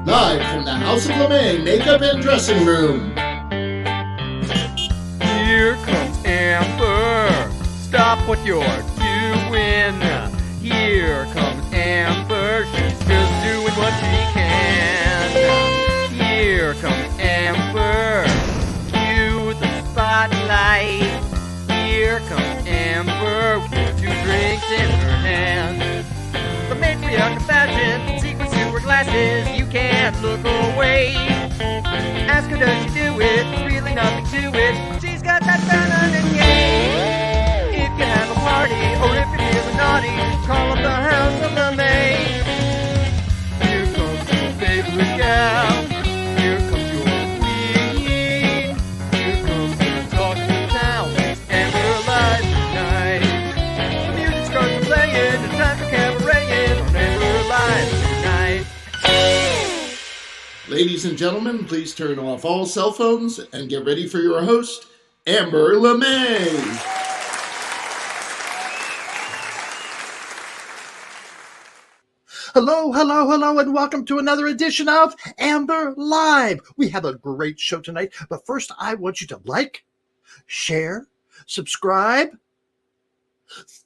Live from the House of LeMay Makeup and Dressing Room. Here comes Amber. Stop what you're doing. Here comes Amber. She's just doing what she can. Here comes Amber. Cue the spotlight. Here comes Amber with 2 drinks in her hand. The matriarch of fashion, secret to her glasses, you can't look away. Ask her, does she do it? There's really nothing to it. She's got that feminine game. If you have a party, or if you're feeling naughty, call up the House of LeMay. Here comes your favorite gal. Here comes your queen. Here comes your talk of the town. And we're live tonight. The music starts playing, it's time for cabareting on Amber Live tonight. Ladies and gentlemen, please turn off all cell phones and get ready for your host, Amber LeMay. Hello, hello, hello, and welcome to another edition of Amber Live. We have a great show tonight, but first I want you to like, share, subscribe.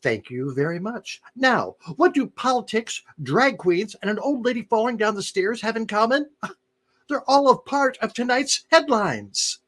Thank you very much. Now, what do politics, drag queens, and an old lady falling down the stairs have in common? They're all a part of tonight's headlines.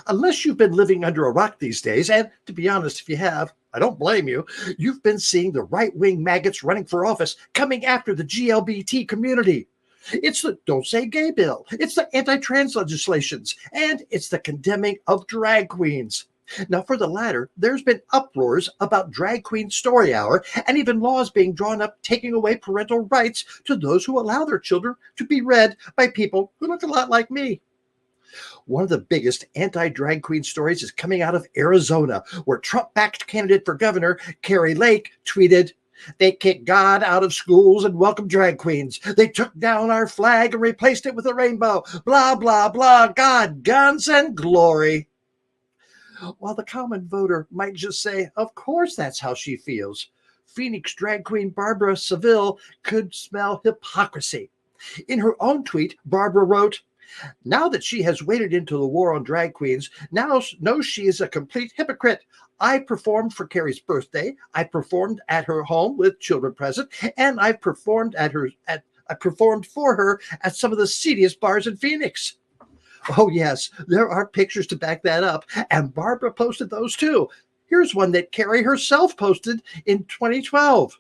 Unless you've been living under a rock these days, and to be honest, if you have, I don't blame you, you've been seeing the right-wing maggots running for office coming after the GLBT community. It's the Don't Say Gay bill, it's the anti-trans legislations, and it's the condemning of drag queens. Now, for the latter, there's been uproars about Drag Queen Story Hour and even laws being drawn up taking away parental rights to those who allow their children to be read by people who look a lot like me. One of the biggest anti-drag queen stories is coming out of Arizona, where Trump-backed candidate for governor, Kari Lake, tweeted, "They kicked God out of schools and welcomed drag queens. They took down our flag and replaced it with a rainbow. Blah, blah, blah. God, guns, and glory." While the common voter might just say, of course that's how she feels, Phoenix drag queen Barbara Seville could smell hypocrisy. In her own tweet, Barbara wrote, "Now that she has waded into the war on drag queens, now knows she is a complete hypocrite. I performed for Carrie's birthday. I performed at her home with children present, and I performed for her at some of the seediest bars in Phoenix." Oh yes, there are pictures to back that up, and Barbara posted those too. Here's one that Carrie herself posted in 2012.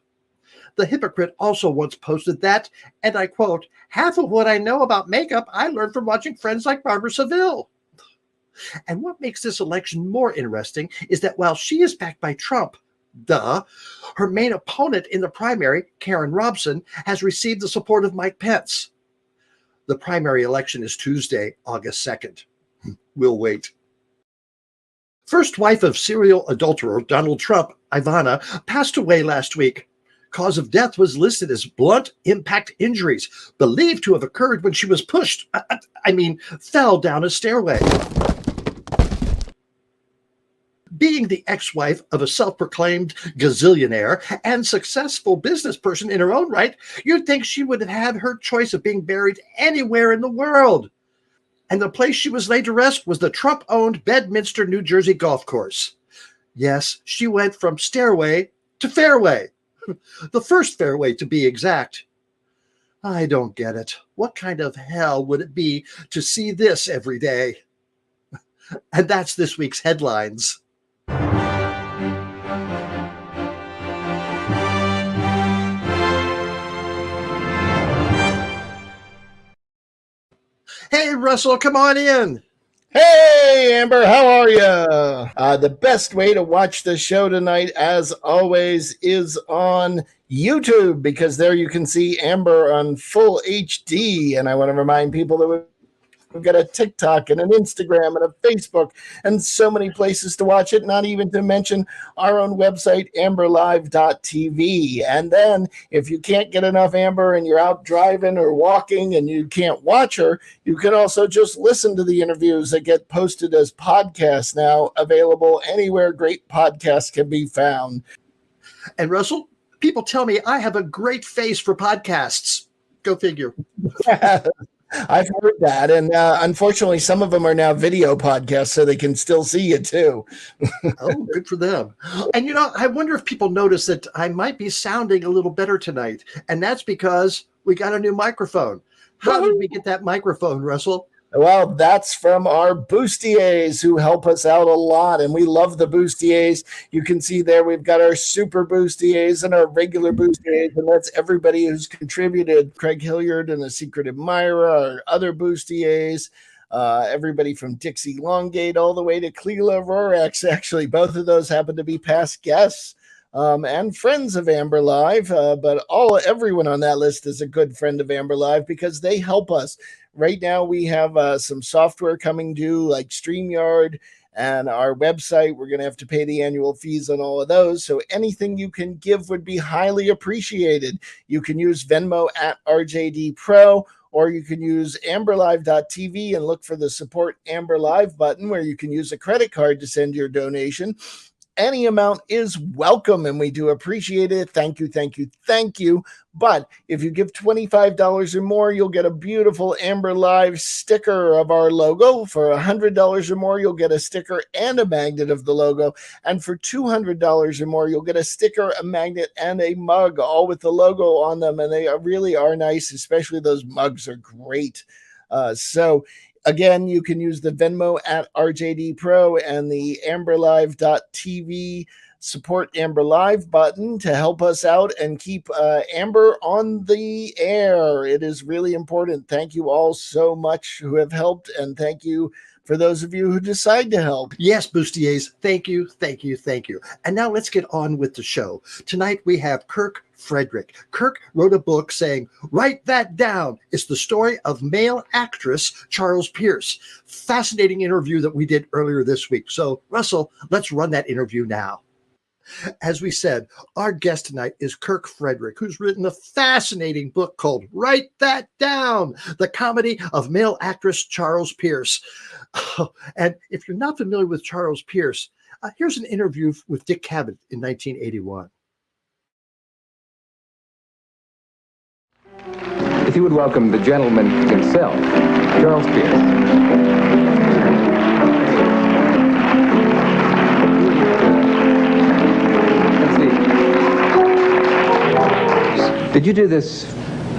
The hypocrite also once posted that, and I quote, "Half of what I know about makeup I learned from watching friends like Barbara Seville." And what makes this election more interesting is that while she is backed by Trump, her main opponent in the primary, Karen Robson, has received the support of Mike Pence. The primary election is Tuesday, August 2nd. We'll wait. First wife of serial adulterer Donald Trump, Ivana, passed away last week. Cause of death was listed as blunt impact injuries, believed to have occurred when she was fell down a stairway. Being the ex-wife of a self-proclaimed gazillionaire and successful business person in her own right, you'd think she would have had her choice of being buried anywhere in the world. And the place she was laid to rest was the Trump-owned Bedminster, New Jersey golf course. Yes, she went from stairway to fairway. The first fairway, to be exact. I don't get it. What kind of hell would it be to see this every day? And that's this week's headlines. Hey, Russell, come on in. Hey, Amber, how are you? The best way to watch the show tonight, as always, is on YouTube, because there you can see Amber on full HD. And I want to remind people that We've got a TikTok and an Instagram and a Facebook and so many places to watch it, not even to mention our own website, amberlive.tv. And then if you can't get enough Amber and you're out driving or walking and you can't watch her, you can also just listen to the interviews that get posted as podcasts now, available anywhere great podcasts can be found. And Russell, people tell me I have a great face for podcasts. Go figure. I've heard that, and unfortunately, some of them are now video podcasts, so they can still see you too. Oh, good for them. And I wonder if people notice that I might be sounding a little better tonight, and that's because we got a new microphone. How did we get that microphone, Russell? Well, that's from our bustiers who help us out a lot, and we love the bustiers. You can see there we've got our super bustiers and our regular bustiers, and that's everybody who's contributed. Craig Hilliard and the Secret Admirer, our other bustiers, everybody from Dixie Longate all the way to Cleela Rorax. Actually, both of those happen to be past guests. And friends of Amber Live, but everyone on that list is a good friend of Amber Live because they help us. Right now, we have some software coming due like StreamYard and our website. We're going to have to pay the annual fees on all of those. So anything you can give would be highly appreciated. You can use Venmo at RJD Pro, or you can use amberlive.tv and look for the Support Amber Live button where you can use a credit card to send your donation. Any amount is welcome, and we do appreciate it. Thank you, thank you, thank you. But if you give $25 or more, you'll get a beautiful Amber Live sticker of our logo. For $100 or more, you'll get a sticker and a magnet of the logo. And for $200 or more, you'll get a sticker, a magnet, and a mug, all with the logo on them. And they really are nice, especially those mugs are great. Again, you can use the Venmo at RJD Pro and the amberlive.tv Support Amber Live button to help us out and keep Amber on the air. It is really important. Thank you all so much who have helped, and thank you for those of you who decide to help. Yes, bustiers, thank you, thank you, thank you. And now let's get on with the show. Tonight we have Kirk Frederick. Kirk wrote a book saying, "Write That Down." It's the story of male actress Charles Pierce. Fascinating interview that we did earlier this week. So, Russell, let's run that interview now. As we said, our guest tonight is Kirk Frederick, who's written a fascinating book called Write That Down, the comedy of male actress Charles Pierce. And if you're not familiar with Charles Pierce, here's an interview with Dick Cavett in 1981. If you would welcome the gentleman himself, Charles Pierce. Did you do this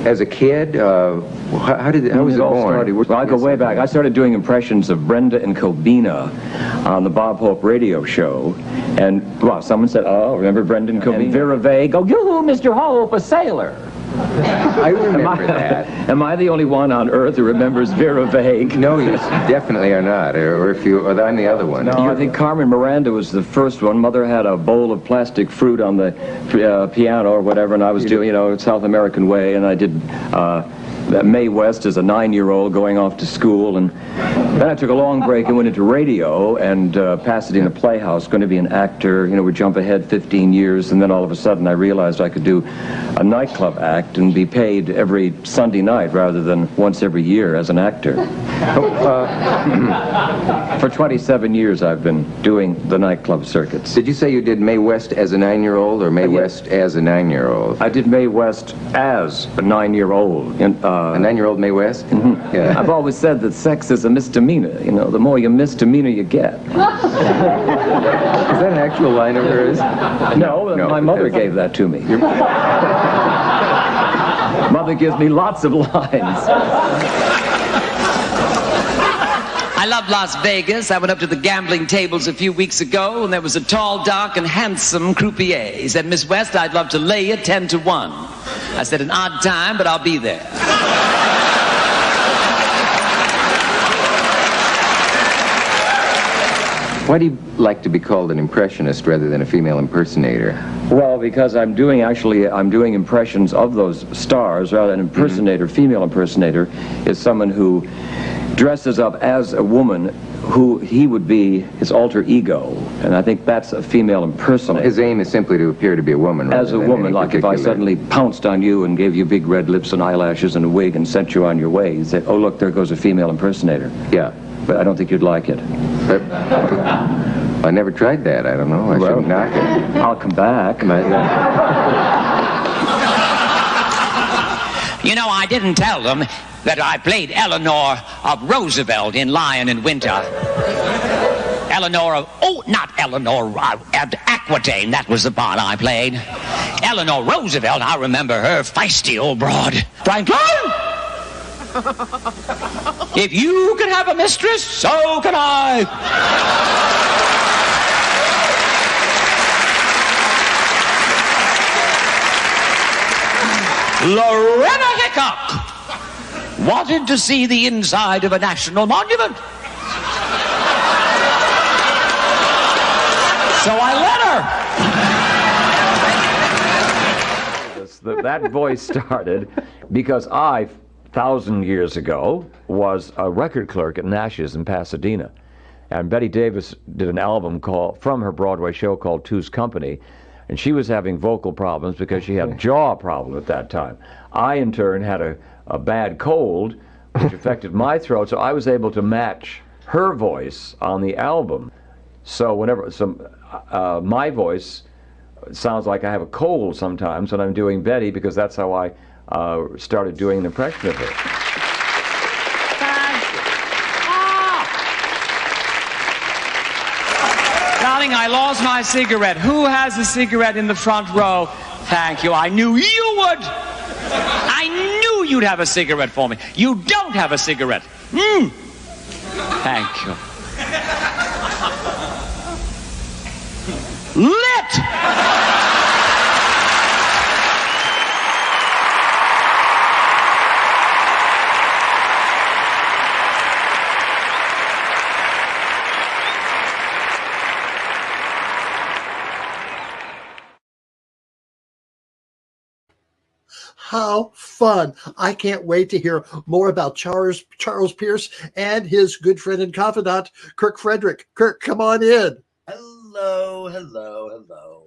as a kid? How was it born? Well, I go way back. I started doing impressions of Brenda and Kobina on the Bob Hope radio show. And, well, someone said, "Oh, remember Brenda and Kobina?" Vera Vague, "Oh, yoo-hoo, Mr. Hope, a sailor." I remember that. Am I the only one on earth who remembers Vera Vague? No, you definitely are not. Or I'm the other one. No, I think Carmen Miranda was the first one. Mother had a bowl of plastic fruit on the piano or whatever, and I was doing, South American way, and I did Mae West as a 9-year-old going off to school, and then I took a long break and went into radio, and Pasadena Playhouse, going to be an actor. We jump ahead 15 years, and then all of a sudden I realized I could do a nightclub act and be paid every Sunday night rather than once every year as an actor. For 27 years I've been doing the nightclub circuits. Did you say you did Mae West as a 9-year-old or Mae West as a 9-year-old? I did Mae West as a 9-year-old. A 9-year-old Mae West? Mm-hmm. Yeah. I've always said that sex is a misdemeanor. The more you misdemeanor you get. Is that an actual line of hers? No, my mother gave that to me. Mother gives me lots of lines. I love Las Vegas. I went up to the gambling tables a few weeks ago, and there was a tall, dark, and handsome croupier. He said, "Miss West, I'd love to lay you 10-1. I said, "An odd time, but I'll be there." Why do you like to be called an impressionist rather than a female impersonator? Well, because I'm doing impressions of those stars rather than impersonator. Female impersonator is someone who dresses up as a woman who he would be his alter ego, and I think that's a female impersonator. His aim is simply to appear to be a woman. As a woman, like if I suddenly pounced on you and gave you big red lips and eyelashes and a wig and sent you on your way, you'd say, oh, look, there goes a female impersonator. Yeah. But I don't think you'd like it. I never tried that. I don't know. I shouldn't knock it. I'll come back. You know, I didn't tell them that I played Eleanor of Roosevelt in Lion in Winter. Eleanor of, oh, not Eleanor, Aquitaine, that was the part I played. Eleanor Roosevelt, I remember her, feisty old broad. Franklin! If you can have a mistress, so can I. Lorena Hickok wanted to see the inside of a national monument. So I let her. That voice started because I, 1,000 years ago, was a record clerk at Nash's in Pasadena. And Betty Davis did an album from her Broadway show called Two's Company. And she was having vocal problems because she had a jaw problem at that time. I, in turn, had a bad cold, which affected my throat, so I was able to match her voice on the album. So my voice sounds like I have a cold sometimes when I'm doing Betty, because that's how I started doing an impression of her. Darling, I lost my cigarette. Who has a cigarette in the front row? Thank you. I knew you would. I knew you'd have a cigarette for me. You don't have a cigarette. Thank you. Lit! How fun. I can't wait to hear more about Charles Pierce and his good friend and confidant, Kirk Frederick. Kirk, come on in. Hello, hello, hello.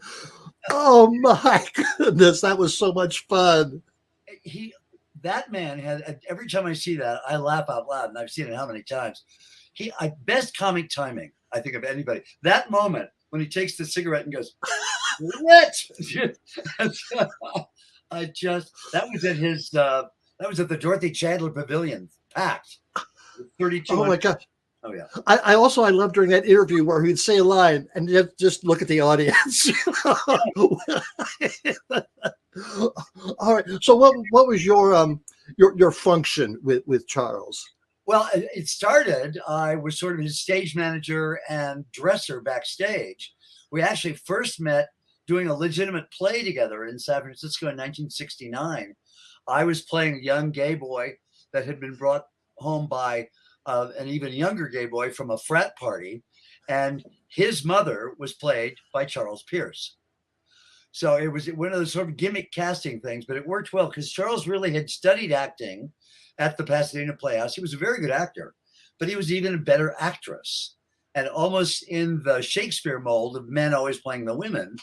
Oh my goodness, that was so much fun. That man had, every time I see that, I laugh out loud, and I've seen it how many times. Best comic timing, I think, of anybody. That moment when he takes the cigarette and goes, what? That was at the Dorothy Chandler Pavilion, packed. 32. Oh my God. Oh yeah. I love during that interview where he'd say a line and just look at the audience. All right. So what was your function with Charles? Well, it started, I was sort of his stage manager and dresser backstage. We actually first met doing a legitimate play together in San Francisco in 1969. I was playing a young gay boy that had been brought home by an even younger gay boy from a frat party, and his mother was played by Charles Pierce. So it was one of those sort of gimmick casting things, but it worked well because Charles really had studied acting at the Pasadena Playhouse. He was a very good actor, but he was even a better actress. And almost in the Shakespeare mold of men always playing the women,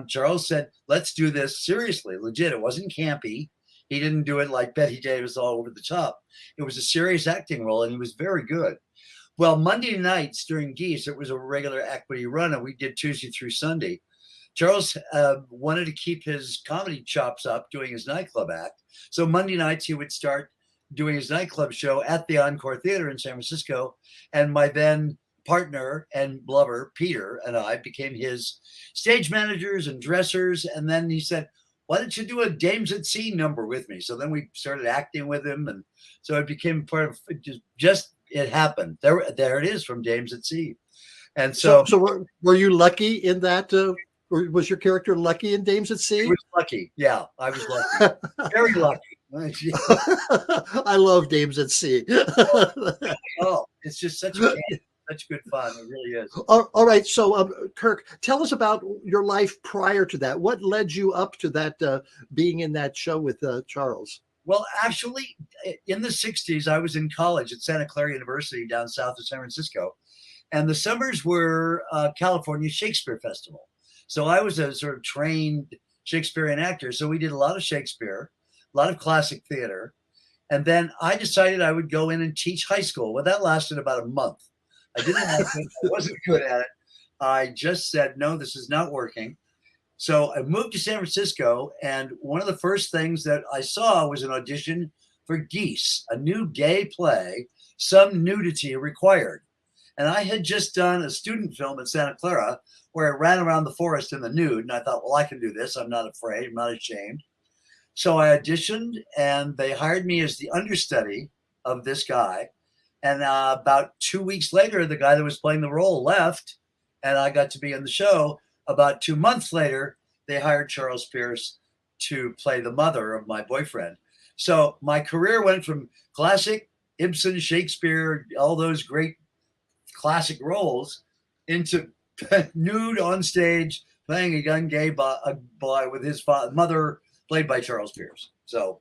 Charles said, let's do this seriously, legit. It wasn't campy. He didn't do it like Betty Davis all over the top. It was a serious acting role, and he was very good. Well, Monday nights during Geese, it was a regular equity run, and we did Tuesday through Sunday. Charles wanted to keep his comedy chops up doing his nightclub act. So Monday nights, he would start doing his nightclub show at the Encore Theater in San Francisco. And my then partner and lover, Peter, and I became his stage managers and dressers. And then he said, why don't you do a Dames at Sea number with me? So then we started acting with him. And so it became part of just it happened. There it is from Dames at Sea. And so were you lucky in that? Or was your character lucky in Dames at Sea? I was lucky. Yeah, I was lucky. Very lucky. I love Dames at Sea. Oh, it's just such good fun. It really is. All right. So, Kirk, tell us about your life prior to that. What led you up to that, being in that show with Charles? Well, actually, in the 60s, I was in college at Santa Clara University down south of San Francisco. And the summers were California Shakespeare Festival. So I was a sort of trained Shakespearean actor. So we did a lot of Shakespeare, a lot of classic theater. And then I decided I would go in and teach high school. Well, that lasted about a month. I didn't like it. I wasn't good at it. I just said, no, this is not working. So I moved to San Francisco. And one of the first things that I saw was an audition for Geese, a new gay play, Some Nudity Required. And I had just done a student film in Santa Clara where I ran around the forest in the nude. And I thought, well, I can do this. I'm not afraid. I'm not ashamed. So I auditioned and they hired me as the understudy of this guy. And about 2 weeks later, the guy that was playing the role left and I got to be in the show. About 2 months later, they hired Charles Pierce to play the mother of my boyfriend. So my career went from classic Ibsen, Shakespeare, all those great classic roles into nude on stage, playing a young gay boy with his mother, played by Charles Pierce. So,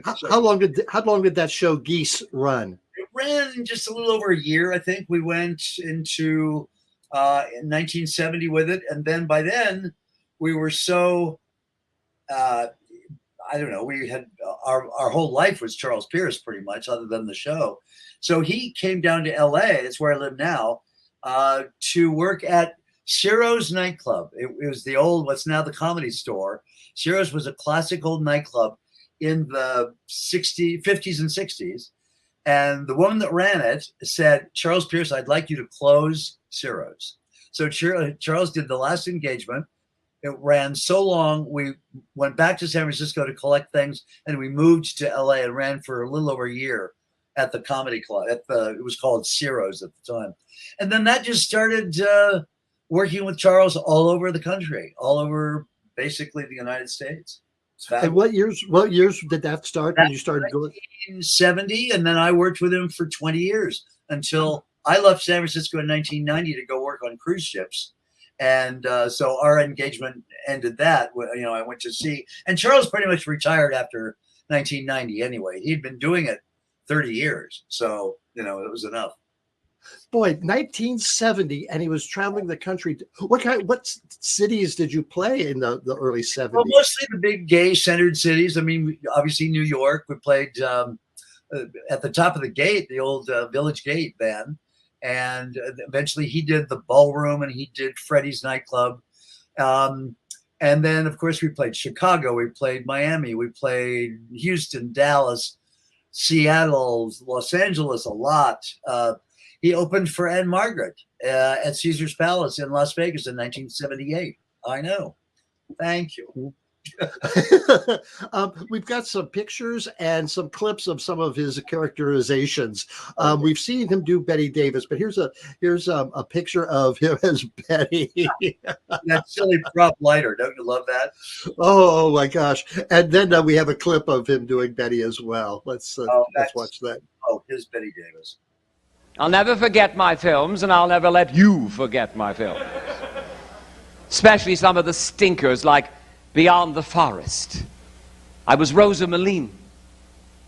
how long did that show Geese run? It ran just a little over a year. I think we went into in 1970 with it, and then by then we were so I don't know. We had our whole life was Charles Pierce, pretty much, other than the show. So he came down to L.A. That's where I live now, to work at Ciro's nightclub. It was the old, what's now the Comedy Store. Ciro's was a classic old nightclub in the 50s and 60s. And the woman that ran it said, Charles Pierce, I'd like you to close Ciro's. So Charles did the last engagement. It ran so long, we went back to San Francisco to collect things, and we moved to LA and ran for a little over a year at the comedy club. It was called Ciro's at the time. And then that just started working with Charles all over the country, all over basically the United States. And what years did that start when you started going? 1970, and then I worked with him for 20 years until I left San Francisco in 1990 to go work on cruise ships. And so our engagement ended that. You know, I went to sea, and Charles pretty much retired after 1990 anyway. He'd been doing it 30 years. So, you know, it was enough. Boy, 1970, and he was traveling the country. What cities did you play in the early 70s? Well, mostly the big gay-centered cities. I mean, obviously New York. We played at the top of the gate, the old Village Gate then. And eventually he did the ballroom and he did Freddie's nightclub. And then, of course, we played Chicago. We played Miami. We played Houston, Dallas, Seattle, Los Angeles a lot. He opened for Anne Margaret at Caesar's Palace in Las Vegas in 1978. I know. Thank you. We've got some pictures and some clips of some of his characterizations. We've seen him do Betty Davis, but here's a picture of him as Betty. That silly prop lighter. Don't you love that? Oh my gosh. And then we have a clip of him doing Betty as well. Let's watch that. Oh, here's Betty Davis. I'll never forget my films, and I'll never let you forget my films. Especially some of the stinkers like Beyond the Forest. I was Rosa Maline,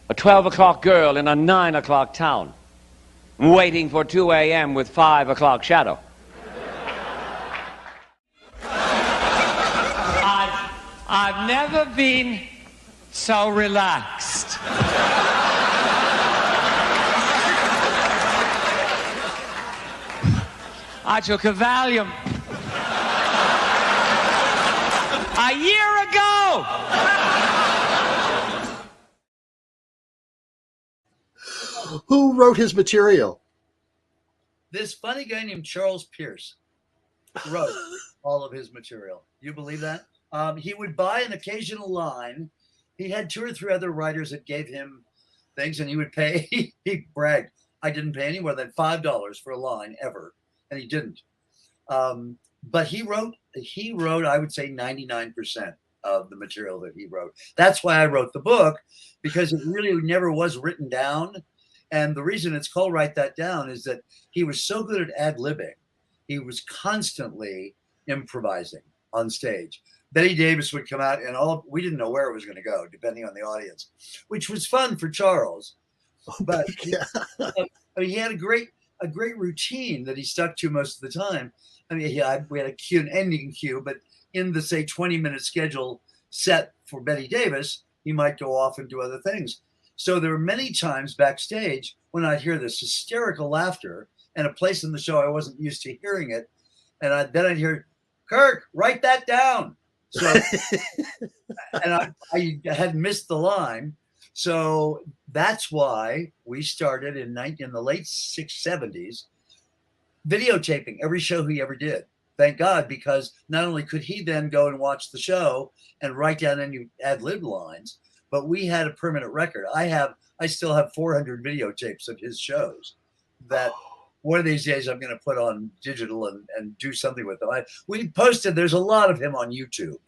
a 12 o'clock girl in a 9 o'clock town, waiting for 2 a.m. with 5 o'clock shadow. I've never been so relaxed. I took a Valium a year ago. Who wrote his material? This funny guy named Charles Pierce wrote all of his material. You believe that? He would buy an occasional line. He had 2 or 3 other writers that gave him things, and he would pay. He bragged, I didn't pay any more than $5 for a line ever. And he didn't. But he wrote, I would say 99% of the material that he wrote. That's why I wrote the book, because it really never was written down. And the reason it's called Write That Down is that he was so good at ad-libbing. He was constantly improvising on stage. Betty Davis would come out, and we didn't know where it was going to go, depending on the audience, which was fun for Charles. But Yeah. he had a great routine that he stuck to most of the time. I mean, we had an ending cue, but in the, say, 20-minute schedule set for Betty Davis, he might go off and do other things. So there were many times backstage when I'd hear this hysterical laughter, and a place in the show I wasn't used to hearing it. And then I'd hear, Kirk, write that down. So, and I had missed the line. So that's why we started in the late 70s, videotaping every show he ever did. Thank God, because not only could he then go and watch the show and write down any ad-lib lines, but we had a permanent record. I still have 400 videotapes of his shows that one of these days I'm going to put on digital and do something with them. We posted, there's a lot of him on YouTube.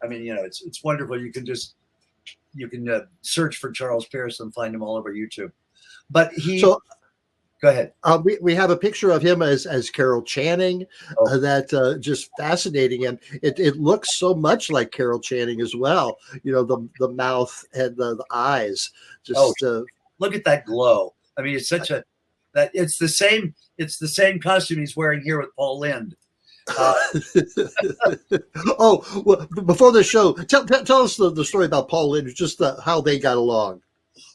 I mean, it's wonderful. You can search for Charles Pierce and find him all over YouTube. But go ahead. We have a picture of him as Carol Channing that just fascinating, and it looks so much like Carol Channing as well. The mouth and the eyes. Just look at that glow. I mean, it's it's the same costume he's wearing here with Paul Linder. Well, before the show, tell us the story about Paul Linder, just how they got along.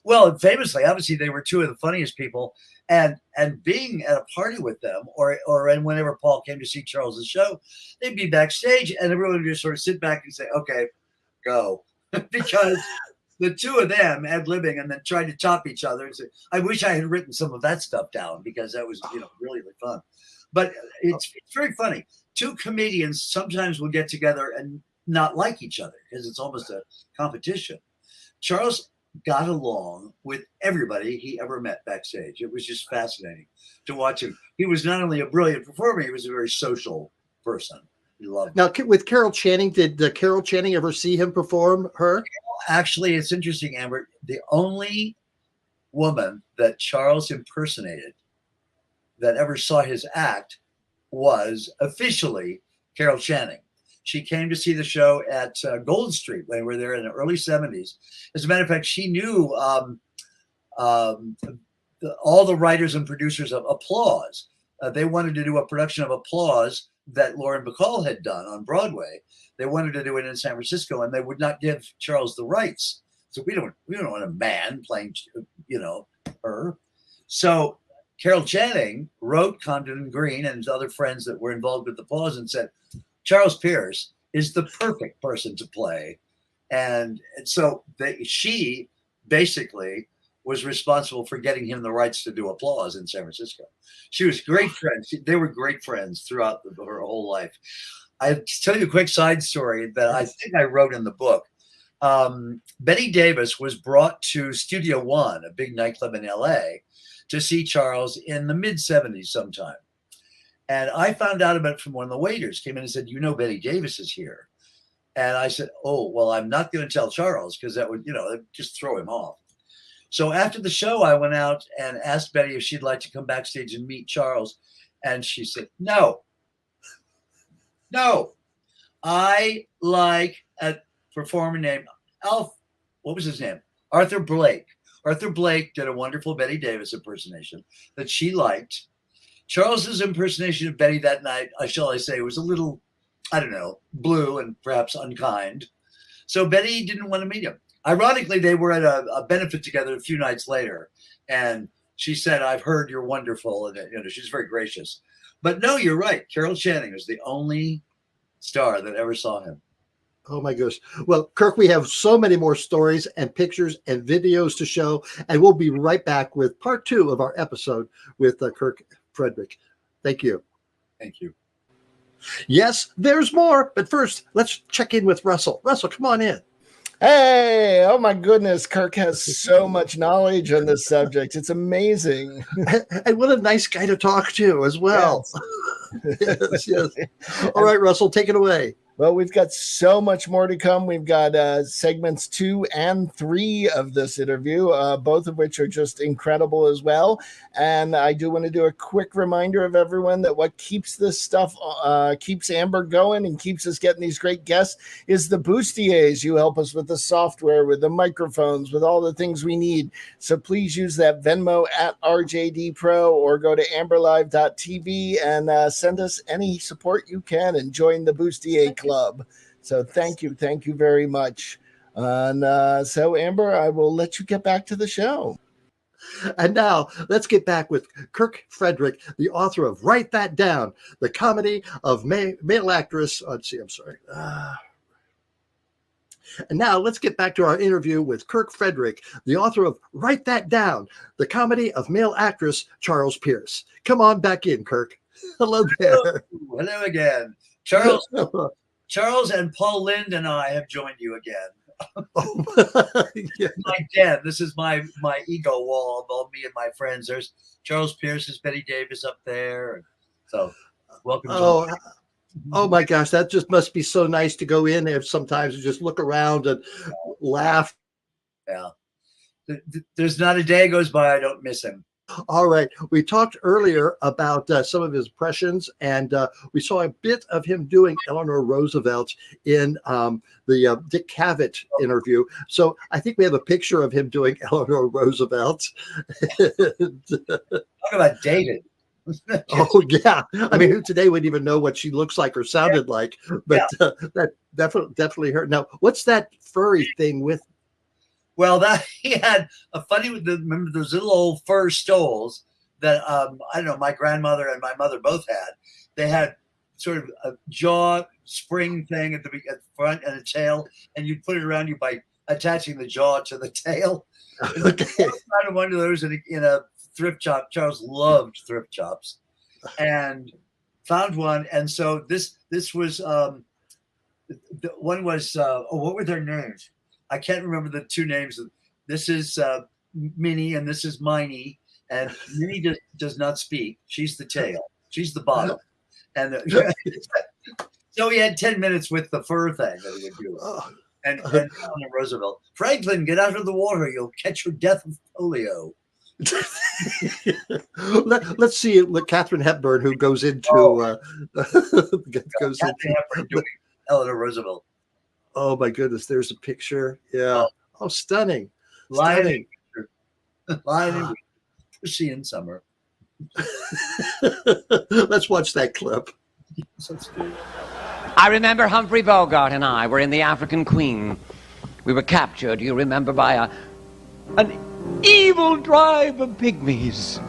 Well, famously, obviously, they were two of the funniest people, and being at a party with them, or whenever Paul came to see Charles's show, they'd be backstage, and everyone would just sort of sit back and say, "Okay, go," because the two of them ad-libbing and then trying to top each other. And say, I wish I had written some of that stuff down, because that was really, really fun. But it's very funny. Two comedians sometimes will get together and not like each other because it's almost a competition. Charles got along with everybody he ever met backstage. It was just fascinating to watch him. He was not only a brilliant performer, he was a very social person. He loved Now, with Carol Channing, did Carol Channing ever see him perform her? Actually, it's interesting, Amber. The only woman that Charles impersonated that ever saw his act was officially Carol Channing. She came to see the show at Gold Street when we were there in the early 70s. As a matter of fact, she knew all the writers and producers of Applause. They wanted to do a production of Applause that Lauren Bacall had done on Broadway. They wanted to do it in San Francisco, and they would not give Charles the rights. So we don't want a man playing, her. So Carol Channing wrote Condon and Green and his other friends that were involved with Applause and said, Charles Pierce is the perfect person to play. And so she basically was responsible for getting him the rights to do Applause in San Francisco. She was great friends. They were great friends throughout her whole life. I'll tell you a quick side story that I think I wrote in the book. Betty Davis was brought to Studio One, a big nightclub in LA, to see Charles in the mid-70s sometime. And I found out about it from one of the waiters, came in and said, Betty Davis is here. And I said, oh, well, I'm not going to tell Charles because that would, just throw him off. So after the show, I went out and asked Betty if she'd like to come backstage and meet Charles. And she said, no. I like a performer named what was his name? Arthur Blake. Arthur Blake did a wonderful Betty Davis impersonation that she liked. Charles's impersonation of Betty that night, shall I say, was a little, blue and perhaps unkind. So Betty didn't want to meet him. Ironically, they were at a benefit together a few nights later. And she said, I've heard you're wonderful. And she's very gracious. But no, you're right. Carol Channing was the only star that ever saw him. Oh my gosh. Well, Kirk, we have so many more stories and pictures and videos to show, and we'll be right back with part 2 of our episode with Kirk Frederick. Thank you. Thank you. Yes, there's more, but first, let's check in with Russell. Russell, come on in. Hey, oh my goodness, Kirk has so much knowledge on this subject. It's amazing. And what a nice guy to talk to as well. Yes. Yes. All right, Russell, take it away. Well, we've got so much more to come. We've got segments 2 and 3 of this interview, both of which are just incredible as well. And I do want to do a quick reminder of everyone that what keeps this stuff, keeps Amber going and keeps us getting these great guests is the Bustiers. You help us with the software, with the microphones, with all the things we need. So please use that Venmo at RJD Pro or go to amberlive.tv and send us any support you can and join the Bustier Club. So thank you very much. And so Amber, I will let you get back to the show. And now let's get back with Kirk Frederick, the author of Write That Down, the comedy of male actress. And now let's get back to our interview with Kirk Frederick, the author of Write That Down, the comedy of male actress Charles Pierce. Come on back in, Kirk. Hello there. Hello again. Charles and Paul Linder and I have joined you again. Yeah. My den. This is my ego wall of all me and my friends. There's Charles Pierce, there's Betty Davis up there. So welcome. Oh my gosh, that just must be so nice to go in there sometimes and just look around and laugh. Yeah. There's not a day goes by I don't miss him. All right. We talked earlier about some of his impressions, and we saw a bit of him doing Eleanor Roosevelt in the Dick Cavett interview. So I think we have a picture of him doing Eleanor Roosevelt. Talk about dated. Oh, yeah. I mean, who today wouldn't even know what she looks like or sounded like? But that definitely hurt. Now, what's that furry thing with? Well, that he had a funny. Remember those little old fur stoles that I don't know. My grandmother and my mother both had. They had sort of a jaw spring thing at the front and a tail, and you'd put it around you by attaching the jaw to the tail. Okay. I found one of those in a thrift shop. Charles loved thrift shops, and found one. And so this was one was what were their names? I can't remember the two names. This is Minnie and this is Miney. And Minnie does not speak. She's the tail. She's the bottom. And so he had 10 minutes with the fur thing that he would do. And Roosevelt, Franklin, get out of the water. You'll catch your death of polio. Let's see Katharine Hepburn, who goes into Hepburn doing Eleanor Roosevelt. Oh my goodness, there's a picture. Yeah. Oh, stunning. Lion in pussy in summer. Let's watch that clip. I remember Humphrey Bogart and I were in the African Queen. We were captured, you remember, by an evil tribe of pygmies.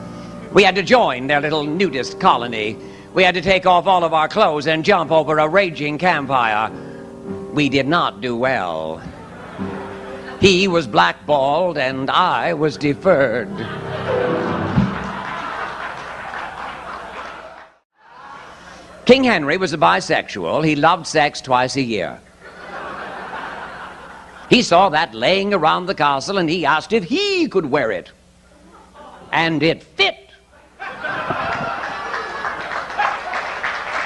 We had to join their little nudist colony. We had to take off all of our clothes and jump over a raging campfire. We did not do well. He was blackballed and I was deferred. King Henry was a bisexual. He loved sex twice a year. He saw that laying around the castle and he asked if he could wear it. And it fit.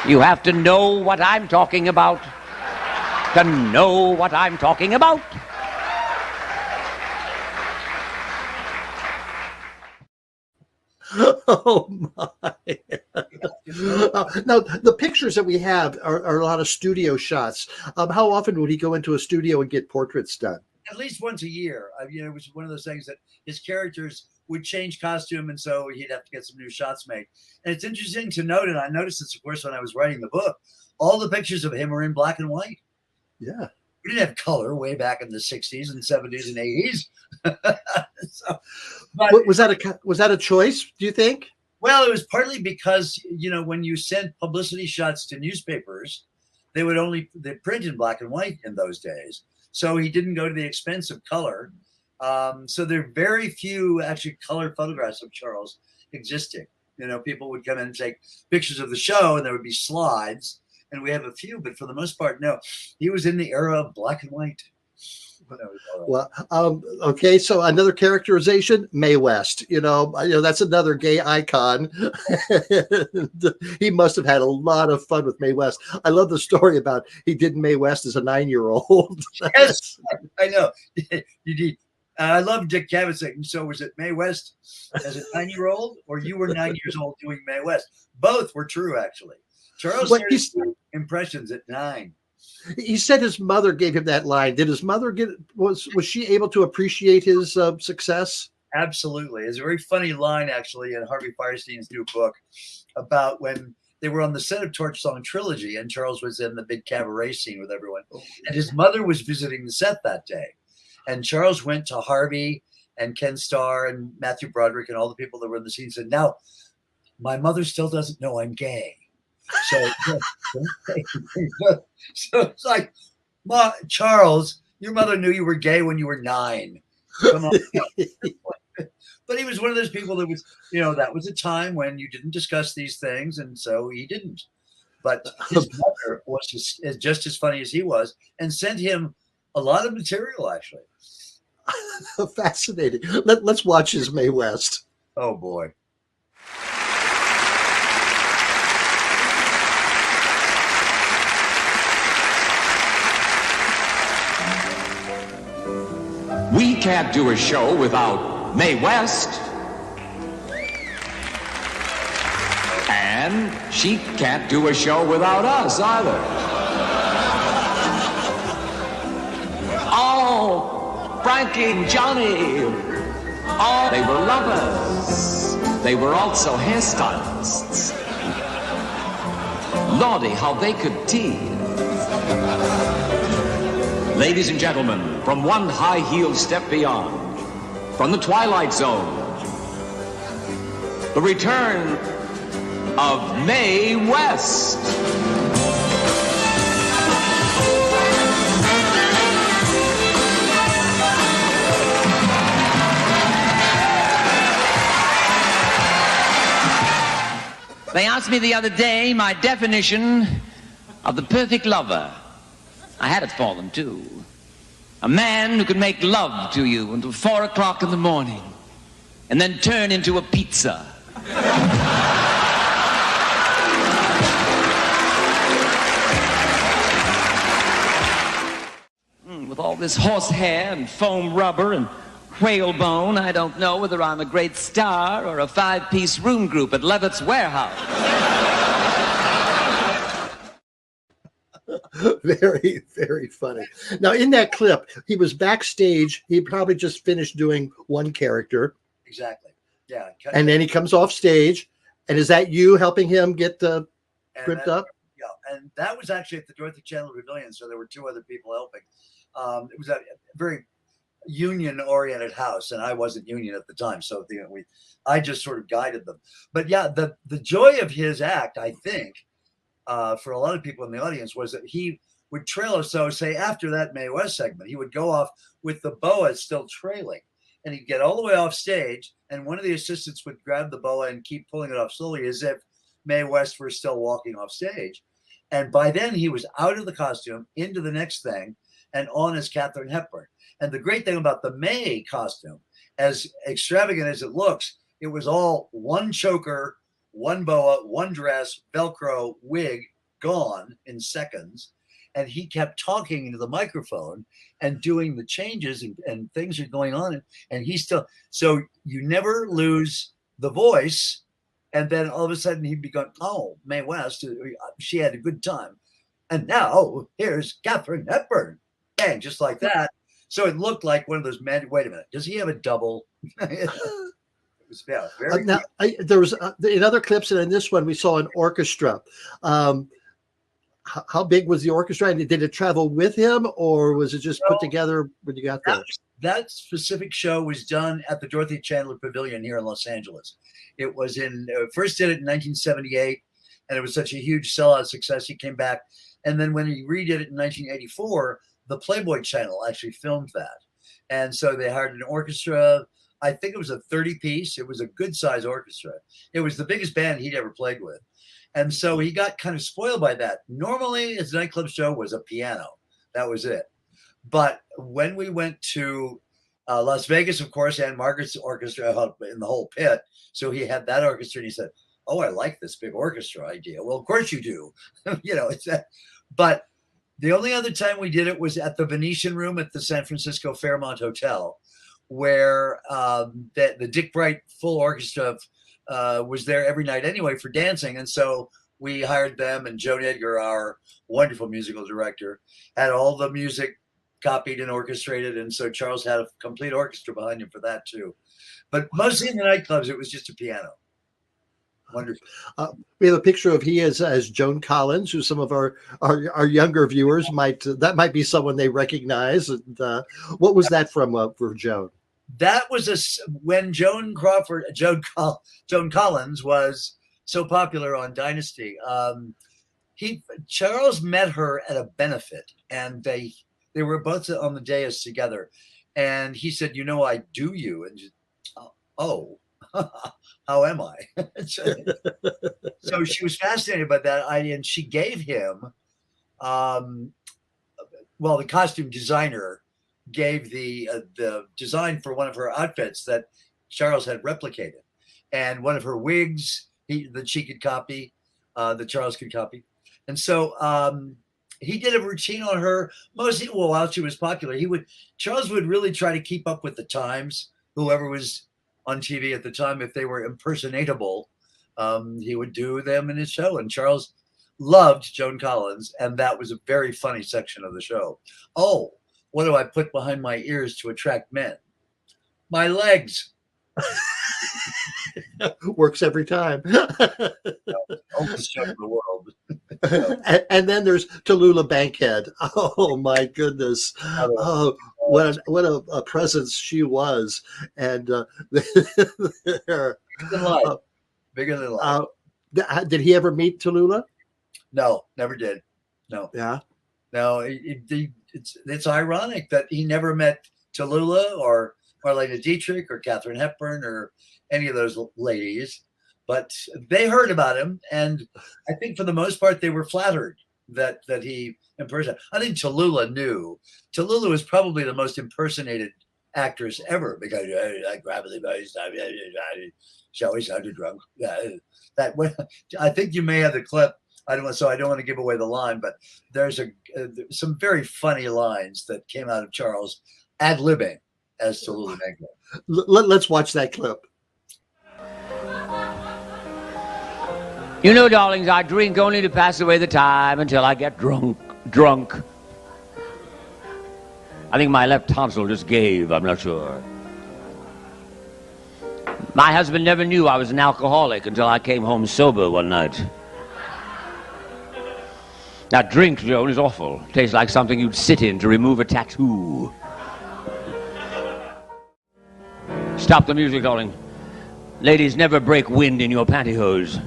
You have to know what I'm talking about. To know what I'm talking about. Oh my. Now, the pictures that we have are a lot of studio shots. How often would he go into a studio and get portraits done? At least once a year. It was one of those things that his characters would change costume, and so he'd have to get some new shots made. And it's interesting to note, and I noticed this, of course, when I was writing the book, all the pictures of him are in black and white. Yeah. We didn't have color way back in the 60s and 70s and 80s. Was that a choice, do you think? Well, it was partly because, when you sent publicity shots to newspapers, they print in black and white in those days. So he didn't go to the expense of color. So there are very few actually color photographs of Charles existing. People would come in and take pictures of the show and there would be slides. And we have a few, but for the most part, no. He was in the era of black and white. Well, okay. So another characterization, Mae West. That's another gay icon. He must have had a lot of fun with Mae West. I love the story about he did Mae West as a 9-year-old. Yes, I know. You did. I love Dick Cavett saying, so was it Mae West as a 9-year-old, or you were 9 years old doing Mae West? Both were true, actually. Charles started impressions at 9. He said his mother gave him that line. Did his mother was she able to appreciate his success? Absolutely. It's a very funny line, actually, in Harvey Firestein's new book about when they were on the set of Torch Song Trilogy and Charles was in the big cabaret scene with everyone. And his mother was visiting the set that day. And Charles went to Harvey and Ken Starr and Matthew Broderick and all the people that were in the scene and said, now, my mother still doesn't know I'm gay. So it's like, Charles, your mother knew you were gay when you were 9. Come on. But he was one of those people that was, that was a time when you didn't discuss these things, and so he didn't. But his mother was just as funny as he was, and sent him a lot of material, actually. Fascinating. Let's watch his Mae West. Oh boy. We can't do a show without Mae West. And she can't do a show without us either. Oh, Frankie and Johnny. Oh, they were lovers. They were also hairstylists. Lordy, how they could tease. Ladies and gentlemen, from one high-heeled step beyond, from the Twilight Zone, the return of Mae West. They asked me the other day my definition of the perfect lover. I had it for them, too. A man who could make love to you until 4 o'clock in the morning and then turn into a pizza. With all this horsehair and foam rubber and whalebone, I don't know whether I'm a great star or a 5-piece room group at Levitt's Warehouse. Very, very funny. Now, in that clip, he was backstage. He probably just finished doing one character. Exactly. Yeah. And then he comes off stage. And is that you helping him get the script up? Yeah. And that was actually at the Dorothy Chandler Pavilion. So there were 2 other people helping. It was a very union-oriented house, and I wasn't union at the time. So I just sort of guided them. But yeah, the joy of his act, I think, for a lot of people in the audience, was that he would trail us. So say after that Mae West segment, he would go off with the boa still trailing, and he'd get all the way off stage, and one of the assistants would grab the boa and keep pulling it off slowly as if Mae West were still walking off stage. And by then he was out of the costume, into the next thing, and on as Katharine Hepburn. And the great thing about the Mae costume, as extravagant as it looks, it was all one choker, one boa, one dress, Velcro, wig, gone in seconds. And he kept talking into the microphone and doing the changes, and things are going on. And he's still, so you never lose the voice. And then all of a sudden he'd be going, oh, Mae West, she had a good time. And now here's Katharine Hepburn. Bang, just like that. So it looked like one of those men. Wait a minute. Does he have a double? Yeah, very now, there was in other clips, and in this one we saw an orchestra. How big was the orchestra? And did it travel with him, or was it just put together when you got there? That specific show was done at the Dorothy Chandler Pavilion here in Los Angeles. It was first did it in 1978, and it was such a huge sellout success. He came back, and then when he redid it in 1984, the Playboy Channel actually filmed that, and so they hired an orchestra. I think it was a 30-piece. It was a good-sized orchestra. It was the biggest band he'd ever played with. And so he got kind of spoiled by that. Normally, his nightclub show was a piano. That was it. But when we went to Las Vegas, of course, Ann Margaret's orchestra helped in the whole pit. So he had that orchestra, and he said, "Oh, I like this big orchestra idea." Well, of course you do. It's that. But the only other time we did it was at the Venetian Room at the San Francisco Fairmont Hotel, where the Dick Bright full orchestra was there every night anyway for dancing. And so we hired them, and Joan Edgar, our wonderful musical director, had all the music copied and orchestrated. And so Charles had a complete orchestra behind him for that too. But mostly in the nightclubs, it was just a piano. Wonderful. We have a picture of he as Joan Collins, who some of our younger viewers might be someone they recognize. And what was that from for Joan? That was when Joan Collins was so popular on Dynasty. Charles met her at a benefit, and they were both on the dais together. And he said, "I do you." And she, "Oh, how am I?" So she was fascinated by that idea, and she gave him, the costume designer gave the design for one of her outfits that Charles had replicated, and one of her wigs that she could copy, that Charles could copy. And so he did a routine on her mostly while she was popular. Charles would really try to keep up with the times, whoever was on TV at the time. If they were impersonatable, he would do them in his show. And Charles loved Joan Collins, and that was a very funny section of the show. "Oh, what do I put behind my ears to attract men? My legs." Works every time. Oldest show in the world. and then there's Tallulah Bankhead. Oh my goodness! Oh, what a presence she was. And bigger than life. Did he ever meet Tallulah? No, never did. No. Yeah. No. It's ironic that he never met Tallulah or Marlene Dietrich or Katharine Hepburn or any of those ladies, but they heard about him, and I think for the most part they were flattered that he impersonated. I think Tallulah knew. Tallulah was probably the most impersonated actress ever, because I grab the voice, she always sounded drunk. I think you may have the clip. I don't want to give away the line, but there's some very funny lines that came out of Charles ad-libbing as Tallulah Bankhead. Let's watch that clip. Darlings, I drink only to pass away the time until I get drunk. I think my left tonsil just gave, I'm not sure. My husband never knew I was an alcoholic until I came home sober one night. That drink, Joan, is awful. Tastes like something you'd sit in to remove a tattoo. Stop the music, darling. Ladies, never break wind in your pantyhose.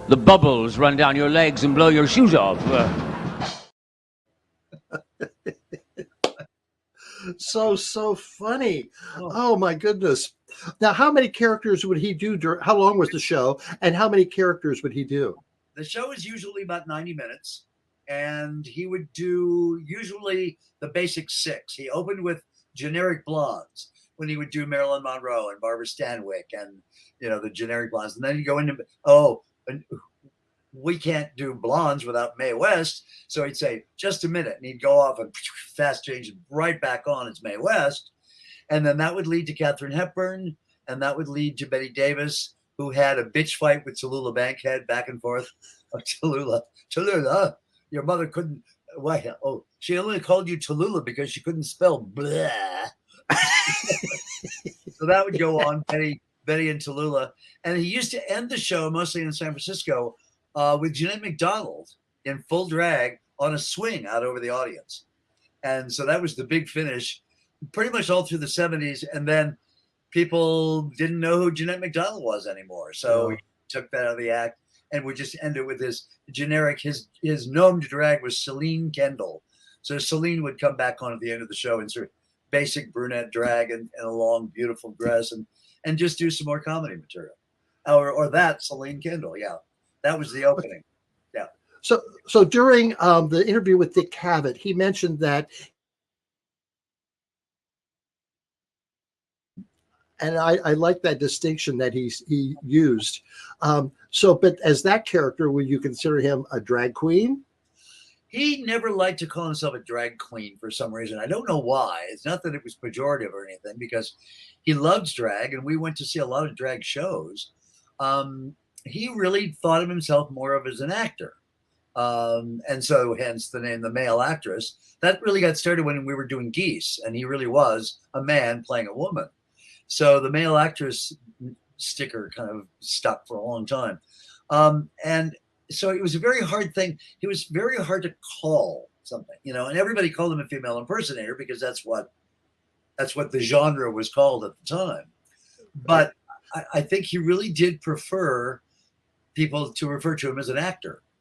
The bubbles run down your legs and blow your shoes off. So funny. Oh my goodness. Now, how many characters would he do? How long was the show, and how many characters would he do? The show is usually about 90 minutes, and he would do usually the basic 6. He opened with generic blondes, when he would do Marilyn Monroe and Barbara Stanwyck and, the generic blondes. And then he'd go into, we can't do blondes without Mae West. So he'd say, "Just a minute." And he'd go off and fast change right back on as Mae West. And then that would lead to Katharine Hepburn. And that would lead to Betty Davis, who had a bitch fight with Tallulah Bankhead back and forth. Tallulah, your mother couldn't, why? Oh, she only called you Tallulah because she couldn't spell blah. So that would go on, Betty and Tallulah. And he used to end the show, mostly in San Francisco, with Jeanette MacDonald in full drag on a swing out over the audience. And so that was the big finish pretty much all through the 70s. And then people didn't know who Jeanette MacDonald was anymore. So he took that out of the act and would just end it with his generic, his nom de drag was Celine Kendall. So Celine would come back on at the end of the show in sort of basic brunette drag and a long, beautiful dress and just do some more comedy material. Or that Celine Kendall. Yeah. That was the opening. Yeah. So during the interview with Dick Cavett, he mentioned that And I like that distinction that he used. But as that character, would you consider him a drag queen? He never liked to call himself a drag queen for some reason. I don't know why. It's not that it was pejorative or anything, because he loves drag, and we went to see a lot of drag shows. He really thought of himself more of as an actor. And so hence the name, the male actress. That really got started when we were doing Geese, and he really was a man playing a woman. So the male actress sticker kind of stuck for a long time. And so it was a very hard thing. It was very hard to call something, and everybody called him a female impersonator because that's what the genre was called at the time. But I think he really did prefer people to refer to him as an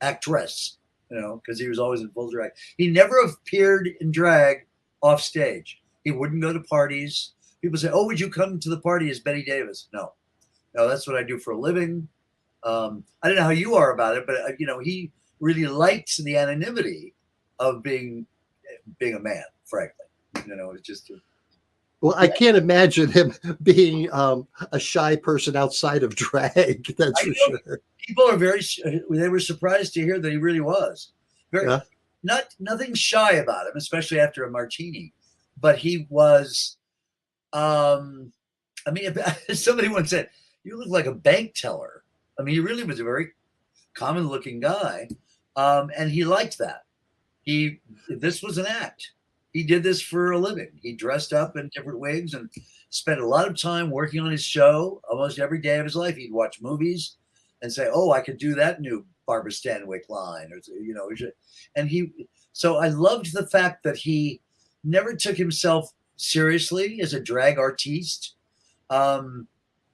actress, because he was always in full drag. He never appeared in drag off stage. He wouldn't go to parties. People say, "Oh, would you come to the party as Betty Davis?" No, that's what I do for a living. I don't know how you are about it, but he really liked the anonymity of being a man. Frankly, it's just. Well, I can't imagine him being a shy person outside of drag. That's for sure. People are they were surprised to hear that he really was nothing shy about him, especially after a martini. But he was. Somebody once said, "You look like a bank teller." He really was a very common-looking guy, and he liked that. This was an act. He did this for a living. He dressed up in different wigs and spent a lot of time working on his show. Almost every day of his life, he'd watch movies and say, "Oh, I could do that new Barbara Stanwyck line," So I loved the fact that he never took himself seriously as a drag artiste.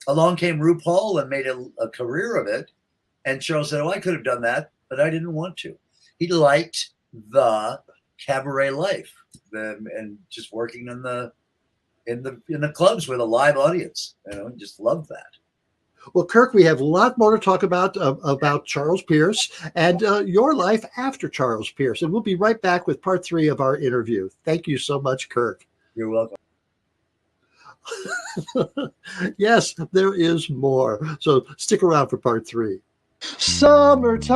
Along came RuPaul and made a career of it. And Charles said, "Oh, I could have done that, but I didn't want to." He liked the cabaret life and just working in the clubs with a live audience. Just loved that. Well, Kirk, we have a lot more to talk about Charles Pierce and your life after Charles Pierce. And we'll be right back with part 3 of our interview. Thank you so much, Kirk. You're welcome. Yes, there is more. So stick around for part 3. Summertime,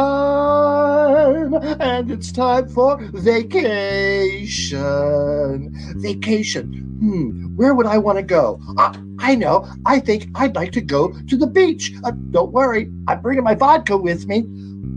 and it's time for vacation. Vacation. Where would I want to go? I know. I think I'd like to go to the beach. Don't worry, I'm bringing my vodka with me.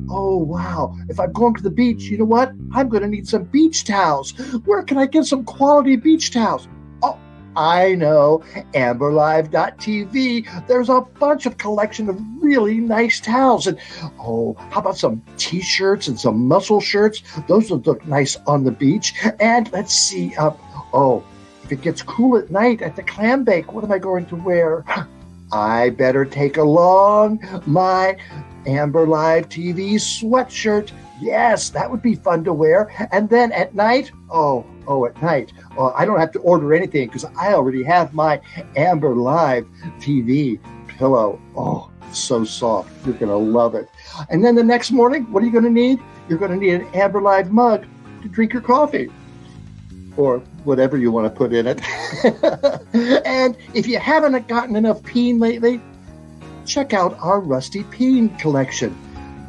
Oh, wow. If I'm going to the beach, you know what? I'm going to need some beach towels. Where can I get some quality beach towels? Oh, I know. AmberLive.tv. There's a bunch of collection of really nice towels. And, how about some T-shirts and some muscle shirts? Those would look nice on the beach. And let's see. If it gets cool at night at the clam bake, what am I going to wear? I better take along my Amber Live TV sweatshirt. Yes, that would be fun to wear. And then at night, at night, I don't have to order anything because I already have my Amber Live TV pillow. Oh, so soft. You're going to love it. And then the next morning, what are you going to need? You're going to need an Amber Live mug to drink your coffee or whatever you want to put in it. And if you haven't gotten enough peen lately, check out our Rusty Peen collection.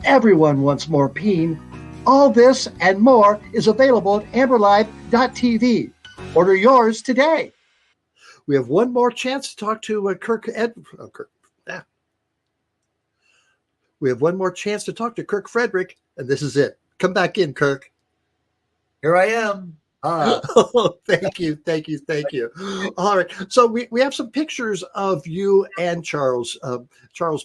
Everyone wants more peen. All this and more is available at amberlive.tv. Order yours today. We have one more chance to talk to Kirk. We have one more chance to talk to Kirk Frederick, and this is it. Come back in, Kirk. Here I am. Oh, thank you. All right. So we have some pictures of you and Charles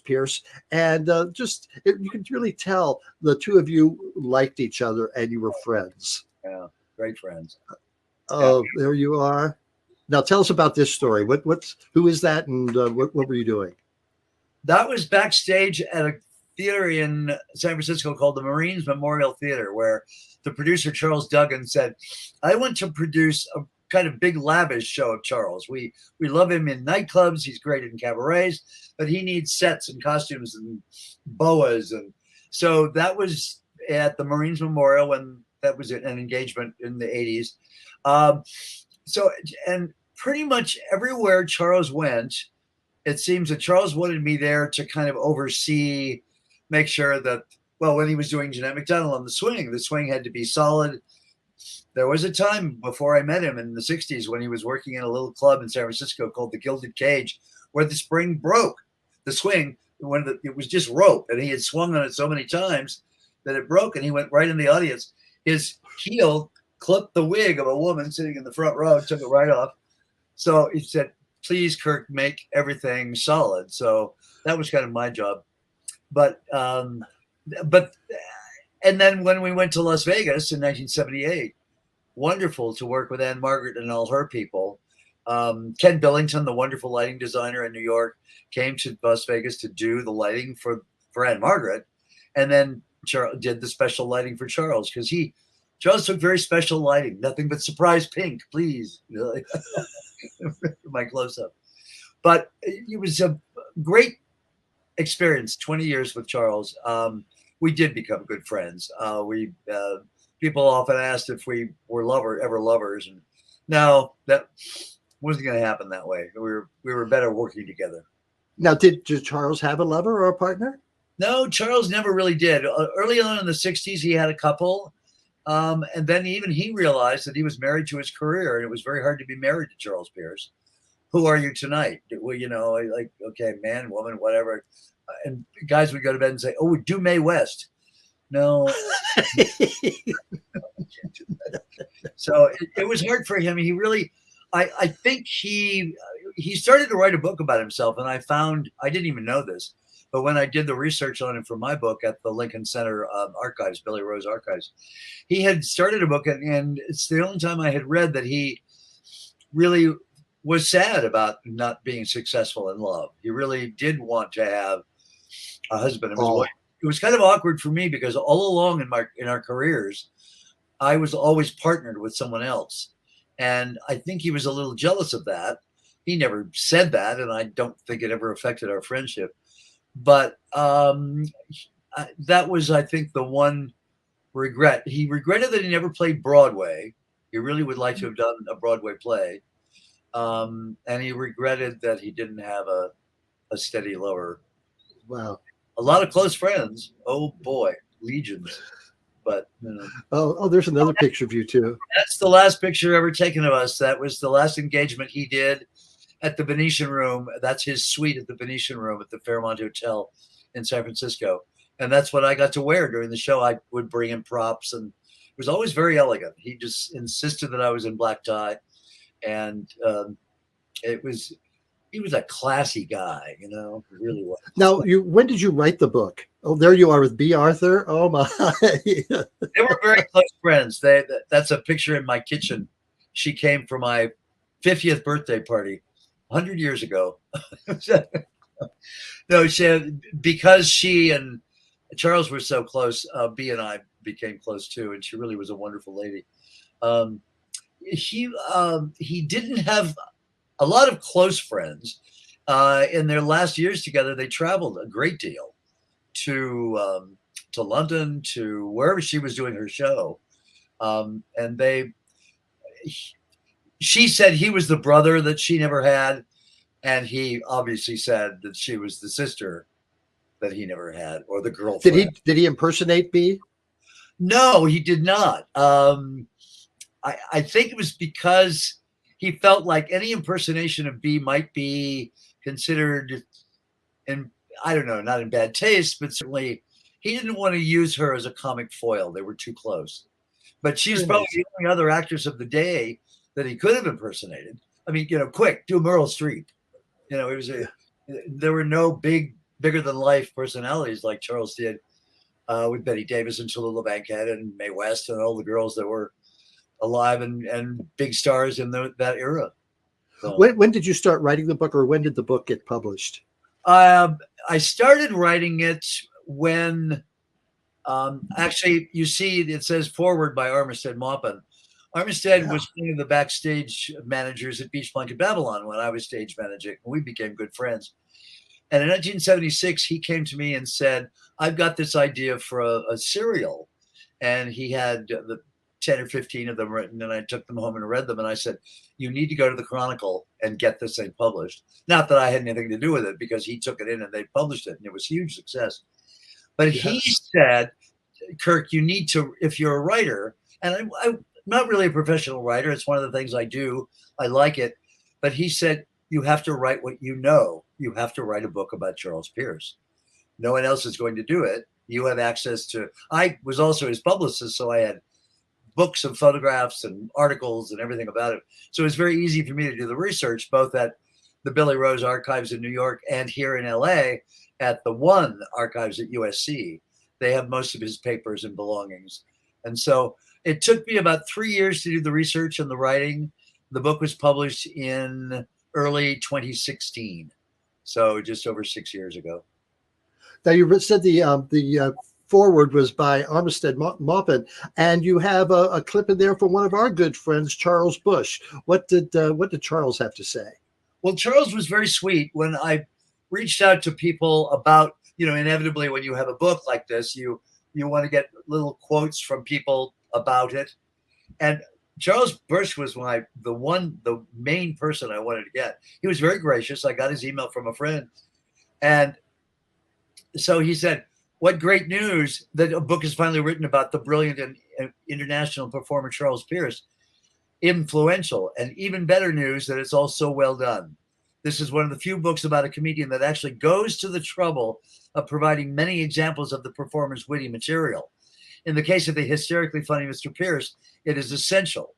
Pierce, and you can really tell the two of you liked each other and you were friends. Yeah, great friends. Oh, there you are. Now tell us about this story. Who is that, and what were you doing? That was backstage at a theater in San Francisco called the Marines Memorial Theater, where the producer, Charles Duggan, said, "I want to produce a kind of big lavish show of Charles. We love him in nightclubs. He's great in cabarets, but he needs sets and costumes and boas." And so that was at the Marines Memorial when that was an engagement in the 80s. And pretty much everywhere Charles went, it seems that Charles wanted me there to kind of oversee, make sure that, well, when he was doing Jeanette MacDonald on the swing had to be solid. There was a time before I met him in the 60s when he was working in a little club in San Francisco called the Gilded Cage, where the spring broke. The swing, it was just rope, and he had swung on it so many times that it broke, and he went right in the audience. His heel clipped the wig of a woman sitting in the front row, took it right off. So he said, please, Kirk, make everything solid. So that was kind of my job. But and then when we went to Las Vegas in 1978, wonderful to work with Anne Margaret and all her people. Ken Billington, the wonderful lighting designer in New York, came to Las Vegas to do the lighting for Anne Margaret, and then did the special lighting for Charles, because Charles took very special lighting, nothing but surprise pink, please, my close-up. But it was a great experience, 20 years with Charles. We did become good friends. People often asked if we were ever lovers, and no, that wasn't going to happen that way. We were better working together. Now, did Charles have a lover or a partner? No, Charles never really did. Early on in the 60s, he had a couple. And then even he realized that he was married to his career, and it was very hard to be married to Charles Pierce. Who are you tonight? Well, like, okay, man, woman, whatever. And guys would go to bed and say, oh, do Mae West. No. So it was hard for him. He really, I think he started to write a book about himself, and I didn't even know this, but when I did the research on him for my book at the Lincoln Center archives, Billy Rose Archives, he had started a book, and it's the only time I had read that he really was sad about not being successful in love. He really did want to have a husband and his wife. It was kind of awkward for me because all along in our careers, I was always partnered with someone else. And I think he was a little jealous of that. He never said that, and I don't think it ever affected our friendship. But that was, I think, the one regret. He regretted that he never played Broadway. He really would like to have done a Broadway play. And he regretted that he didn't have a steady lover. Wow. A lot of close friends. Oh, boy, legions. But there's another picture of you too. That's the last picture ever taken of us. That was the last engagement he did at the Venetian Room. That's his suite at the Venetian Room at the Fairmont Hotel in San Francisco. And that's what I got to wear during the show. I would bring him props, and it was always very elegant. He just insisted that I was in black tie, and he was a classy guy, really was. Now, when did you write the book? Oh, there you are with B. Arthur. Oh my! They were very close friends. That's a picture in my kitchen. She came for my 50th birthday party 100 years ago. No, because she and Charles were so close. B and I became close too, and she really was a wonderful lady. He didn't have a lot of close friends. In their last years together, they traveled a great deal to London, to wherever she was doing her show. And she said he was the brother that she never had. And he obviously said that she was the sister that he never had, or the girlfriend. Did he impersonate B? No, he did not. I think it was because he felt like any impersonation of B might be considered, and I don't know, not in bad taste, but certainly he didn't want to use her as a comic foil. They were too close. But she's probably the only other actress of the day that he could have impersonated. I mean, quick, do Meryl Streep. There were no bigger than life personalities like Charles did with Betty Davis and Tallulah Bankhead and Mae West and all the girls that were alive and big stars in that era. So, when did you start writing the book, or when did the book get published? I started writing it when, actually, you see, it says forward by Armistead Maupin. Armistead was one of the backstage managers at Beach Blanket Babylon when I was stage managing. We became good friends. And in 1976, he came to me and said, I've got this idea for a serial. And he had the 10 or 15 of them written, and I took them home and read them. And I said, you need to go to the Chronicle and get this thing published. Not that I had anything to do with it, because he took it in and they published it, and it was a huge success. But he said, Kirk, you need to, if you're a writer, and I'm not really a professional writer. It's one of the things I do. I like it. But he said, you have to write what you know. You have to write a book about Charles Pierce. No one else is going to do it. You have access to, I was also his publicist, so I had books and photographs and articles and everything about it. So it was very easy for me to do the research, both at the Billy Rose Archives in New York and here in LA at the One Archives at USC. They have most of his papers and belongings. And so it took me about 3 years to do the research and the writing. The book was published in early 2016. So just over 6 years ago. Now you said the foreword was by Armistead Maupin, and you have a clip in there from one of our good friends, Charles Bush. What did Charles have to say? Well, Charles was very sweet. When I reached out to people about, inevitably when you have a book like this, you want to get little quotes from people about it. And Charles Bush was the main person I wanted to get. He was very gracious. I got his email from a friend. And so he said, what great news that a book is finally written about the brilliant and international performer Charles Pierce. Influential, and even better news that it's all so well done. This is one of the few books about a comedian that actually goes to the trouble of providing many examples of the performer's witty material. In the case of the hysterically funny Mr. Pierce, it is essential.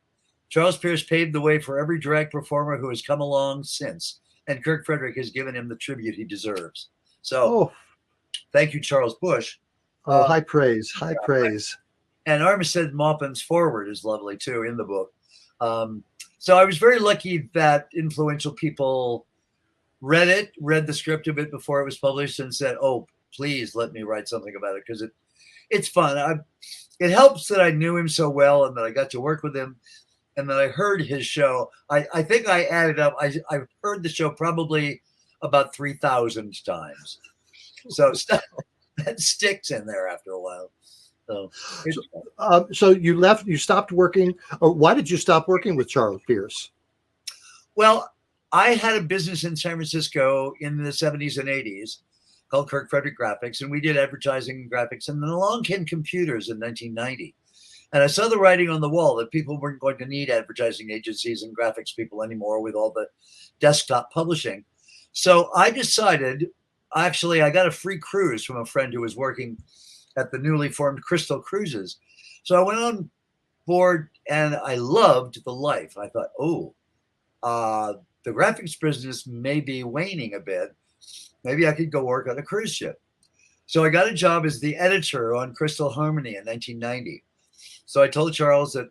Charles Pierce paved the way for every drag performer who has come along since, and Kirk Frederick has given him the tribute he deserves. So, thank you, Charles Bush. High praise, high praise. And Armistead Maupin's foreword is lovely too in the book. So I was very lucky that influential people read the script of it before it was published and said, oh, please let me write something about it, because it's fun. It helps that I knew him so well and that I got to work with him and that I heard his show. I think I added up. I heard the show probably about 3,000 times. So that sticks in there after a while. So you stopped working. Or why did you stop working with Charles Pierce? Well, I had a business in San Francisco in the 70s and 80s called Kirk Frederick Graphics, and we did advertising and graphics. And then along came computers in 1990. And I saw the writing on the wall that people weren't going to need advertising agencies and graphics people anymore with all the desktop publishing. So I decided, actually, I got a free cruise from a friend who was working at the newly formed Crystal Cruises. So I went on board and I loved the life. I thought, the graphics business may be waning a bit. Maybe I could go work on a cruise ship. So I got a job as the editor on Crystal Harmony in 1990. So I told Charles that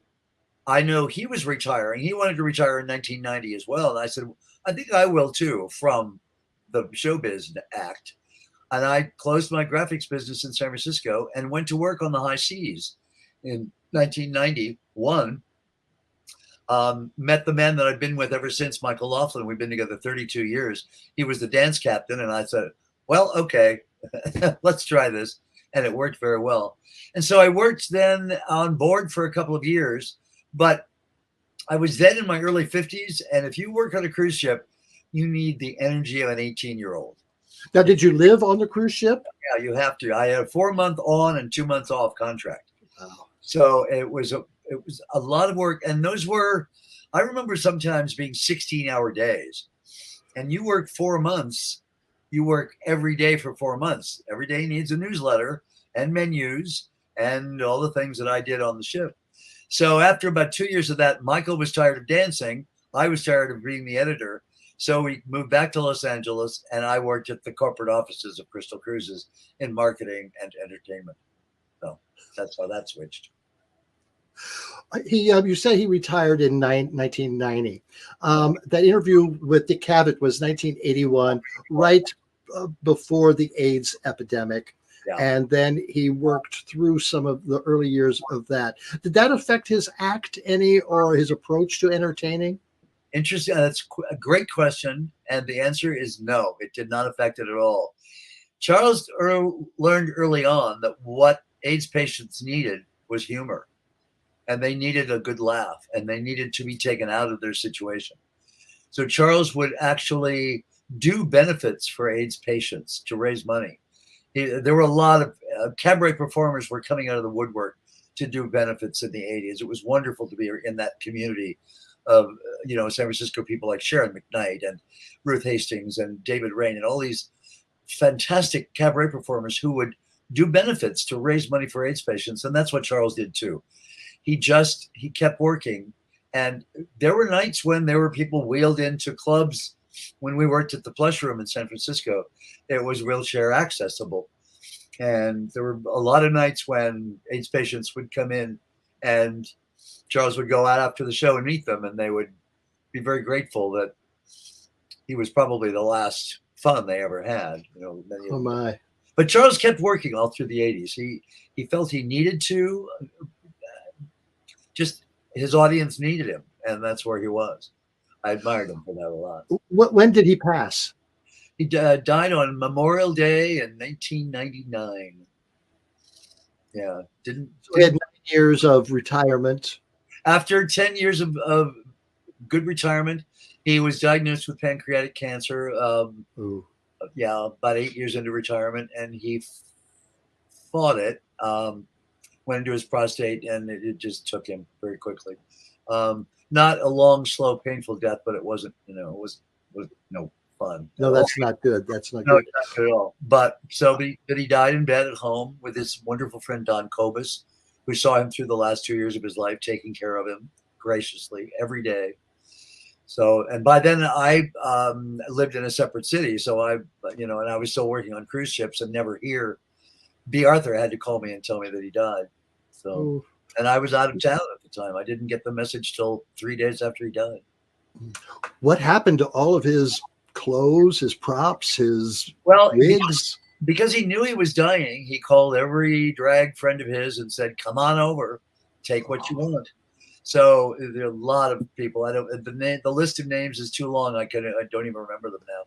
I know he was retiring. He wanted to retire in 1990 as well. And I said, I think I will too, from the showbiz act. And I closed my graphics business in San Francisco and went to work on the high seas in 1991. Met the man that I've been with ever since, Michael Laughlin. We've been together 32 years. He was the dance captain. And I said, well, okay, let's try this. And it worked very well. And so I worked then on board for a couple of years, but I was then in my early 50s. And if you work on a cruise ship, you need the energy of an 18-year-old. Now, did you live on the cruise ship? Yeah, you have to. I had a 4-month on and 2 months off contract. Wow. So it was a lot of work. And those were, I remember sometimes being 16-hour days. And you work 4 months. You work every day for 4 months. Every day needs a newsletter and menus and all the things that I did on the ship. So after about 2 years of that, Michael was tired of dancing. I was tired of being the editor. So we moved back to Los Angeles, and I worked at the corporate offices of Crystal Cruises in marketing and entertainment. So that's how that switched. You say he retired in 1990. That interview with Dick Cavett was 1981, right before the AIDS epidemic. Yeah. And then he worked through some of the early years of that. Did that affect his act any, or his approach to entertaining? Interesting. That's a great question. And the answer is no, it did not affect it at all. Charles learned early on that what AIDS patients needed was humor. and they needed a good laugh, and they needed to be taken out of their situation. So Charles would actually do benefits for AIDS patients to raise money. There were a lot of cabaret performers were coming out of the woodwork to do benefits in the 80s. It was wonderful to be in that community of, San Francisco people like Sharon McKnight and Ruth Hastings and David Rain and all these fantastic cabaret performers who would do benefits to raise money for AIDS patients. And that's what Charles did too. He kept working. And there were nights when there were people wheeled into clubs. When we worked at the Plush Room in San Francisco, it was wheelchair accessible. And there were a lot of nights when AIDS patients would come in and Charles would go out after the show and meet them, and they would be very grateful that he was probably the last fun they ever had. Oh my. But Charles kept working all through the 80s. He felt he needed to. Just his audience needed him, and that's where he was. I admired him for that a lot. When did he pass? He died on Memorial Day in 1999. Yeah, didn't he had 9 years of retirement. After 10 years of good retirement, he was diagnosed with pancreatic cancer. Yeah, about 8 years into retirement, and he fought it. Went into his prostate, and it just took him very quickly. Not a long, slow, painful death, but it wasn't. It was no fun. No, that's not good. That's not good. No, not good at all. But he died in bed at home with his wonderful friend Don Kobus, who saw him through the last 2 years of his life, taking care of him graciously every day. So, and by then I lived in a separate city. So and I was still working on cruise ships and never hear. B. Arthur had to call me and tell me that he died. So, Ooh. And I was out of town at the time. I didn't get the message till 3 days after he died. What happened to all of his clothes, his props, his wigs? Because he knew he was dying, he called every drag friend of his and said, "Come on over, take what you want." So there are a lot of people. The list of names is too long. I don't even remember them now.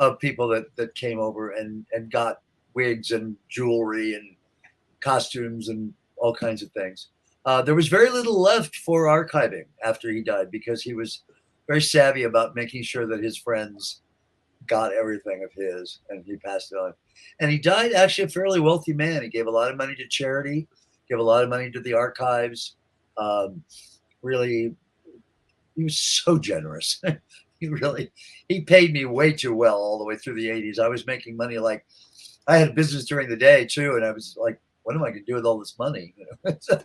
Of people that came over and got wigs and jewelry and costumes and all kinds of things. There was very little left for archiving after he died because he was very savvy about making sure that his friends got everything of his, and he passed it on. And he died actually a fairly wealthy man. He gave a lot of money to charity, gave a lot of money to the archives. Really, he was so generous. He paid me way too well all the way through the 80s. I was making money I had business during the day too, and I was like, what am I going to do with all this money?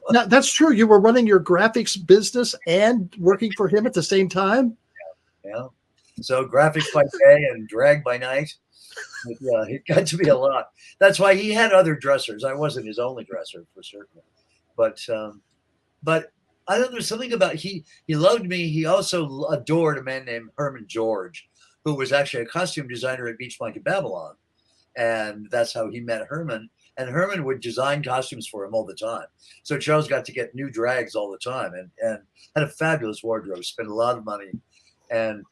Now, that's true. You were running your graphics business and working for him at the same time? Yeah. So graphics by day and drag by night. Yeah, it got to be a lot. That's why he had other dressers. I wasn't his only dresser for certain. But I don't know, there's something about he loved me. He also adored a man named Herman George, who was actually a costume designer at Beach Blanket Babylon. And that's how he met Herman. And Herman would design costumes for him all the time. So Charles got to get new drags all the time and had a fabulous wardrobe, spent a lot of money. And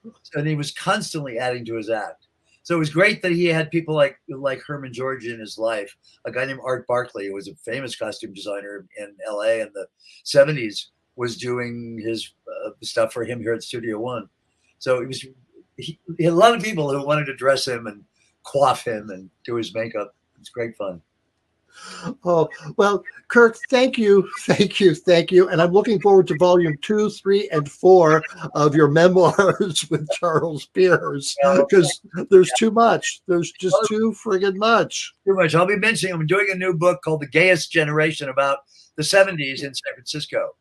he was constantly adding to his act. So it was great that he had people like Herman George in his life. A guy named Art Barkley, who was a famous costume designer in LA in the 70s, was doing his stuff for him here at Studio One. So he had a lot of people who wanted to dress him and coif him and do his makeup. It's great fun. Oh, well, Kirk, thank you. And I'm looking forward to volume 2, 3, and 4 of your memoirs with Charles Pierce, because there's too much. There's just too friggin' much. Too much. I'll be mentioning, I'm doing a new book called The Gayest Generation about the 70s in San Francisco.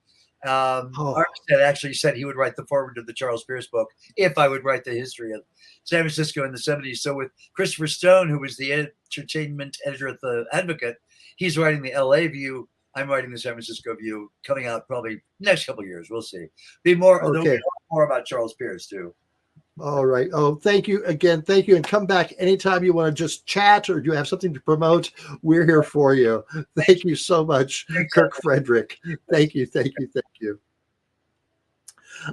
Armstead actually said he would write the foreword to the Charles Pierce book if I would write the history of San Francisco in the 70s. So with Christopher Stone, who was the entertainment editor at the Advocate, he's writing the LA view. I'm writing the San Francisco view, coming out probably next couple of years. We'll see. There'll be more about Charles Pierce too. All right. Oh, thank you again. Thank you. And come back anytime you want to just chat or you have something to promote. We're here for you. Thank you so much, Kirk Frederick. Thank you.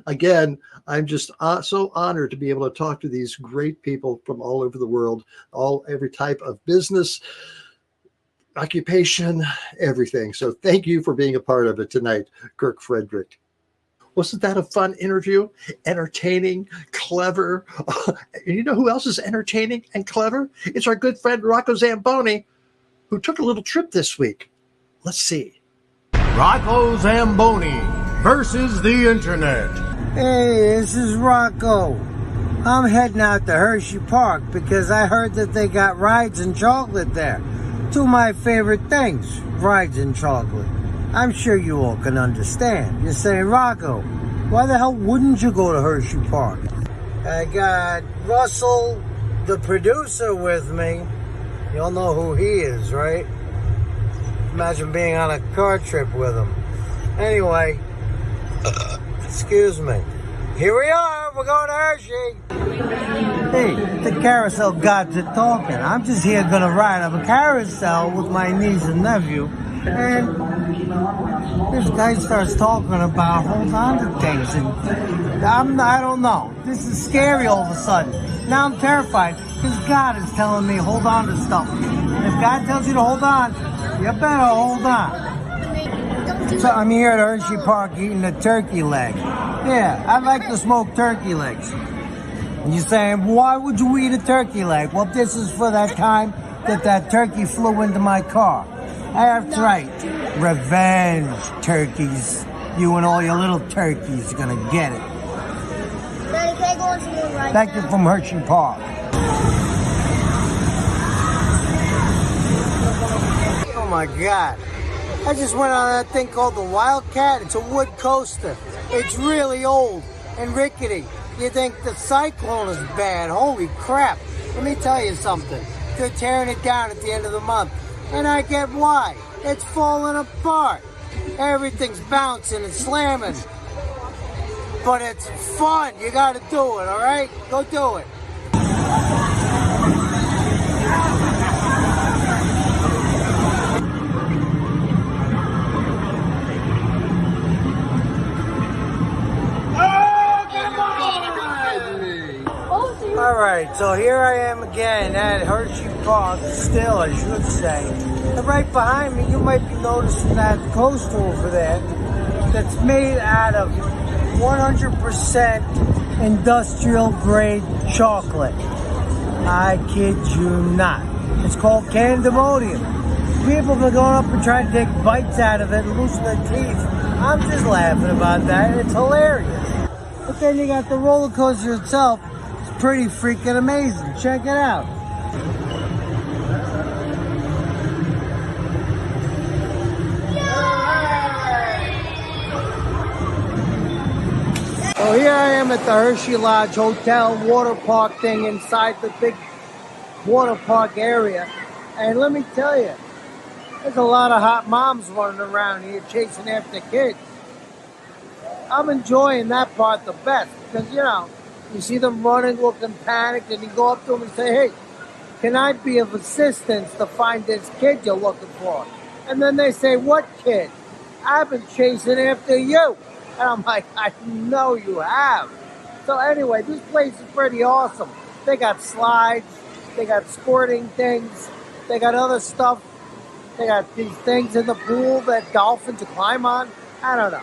Again, I'm just so honored to be able to talk to these great people from all over the world, every type of business, occupation, everything. So thank you for being a part of it tonight, Kirk Frederick. Wasn't that a fun interview? Entertaining, clever. And you know who else is entertaining and clever? It's our good friend Rocco Zamboni, who took a little trip this week. Let's see. Rocco Zamboni versus the internet. Hey, this is Rocco. I'm heading out to Hershey Park because I heard that they got rides and chocolate there. Two of my favorite things, rides and chocolate. I'm sure you all can understand. You're saying, Rocco, why the hell wouldn't you go to Hershey Park? I got Russell, the producer, with me. You all know who he is, right? Imagine being on a car trip with him. Anyway, excuse me. Here we are. We're going to Hershey. Hey, the carousel gods are talking. I'm just here going to ride on a carousel with my niece and nephew. And this guy starts talking about hold on to things. And I don't know. This is scary all of a sudden. Now I'm terrified because God is telling me hold on to stuff. And if God tells you to hold on, you better hold on. So I'm here at Hershey Park eating a turkey leg. Yeah, I like to smoke turkey legs. And you're saying, why would you eat a turkey leg? Well, this is for that time that turkey flew into my car. That's right. Revenge, turkeys. You and all your little turkeys are gonna get it. Daddy, can I go on some more rides? Thank you from Hershey Park. Oh my God. I just went on that thing called the Wildcat. It's a wood coaster. It's really old and rickety. You think the cyclone is bad. Holy crap. Let me tell you something. They're tearing it down at the end of the month. And I get why. It's falling apart. Everything's bouncing and slamming. But it's fun. You gotta do it, all right? Go do it. All right, so here I am again at Hershey Park, still I should say. And right behind me, you might be noticing that coaster over there that's made out of 100% industrial grade chocolate. I kid you not. It's called Candemonium. People have been going up and trying to take bites out of it and loosen their teeth. I'm just laughing about that. It's hilarious. But then you got the roller coaster itself. Pretty freaking amazing. Check it out. So here I am at the Hershey Lodge Hotel water park thing inside the big water park area. And let me tell you, there's a lot of hot moms running around here chasing after kids. I'm enjoying that part the best because, you know, you see them running, looking panicked, and you go up to them and say, hey, can I be of assistance to find this kid you're looking for? And then they say, what kid? I've been chasing after you. And I'm like, I know you have. So anyway, this place is pretty awesome. They got slides, they got sporting things, they got other stuff. They got these things in the pool that dolphins climb on. I don't know.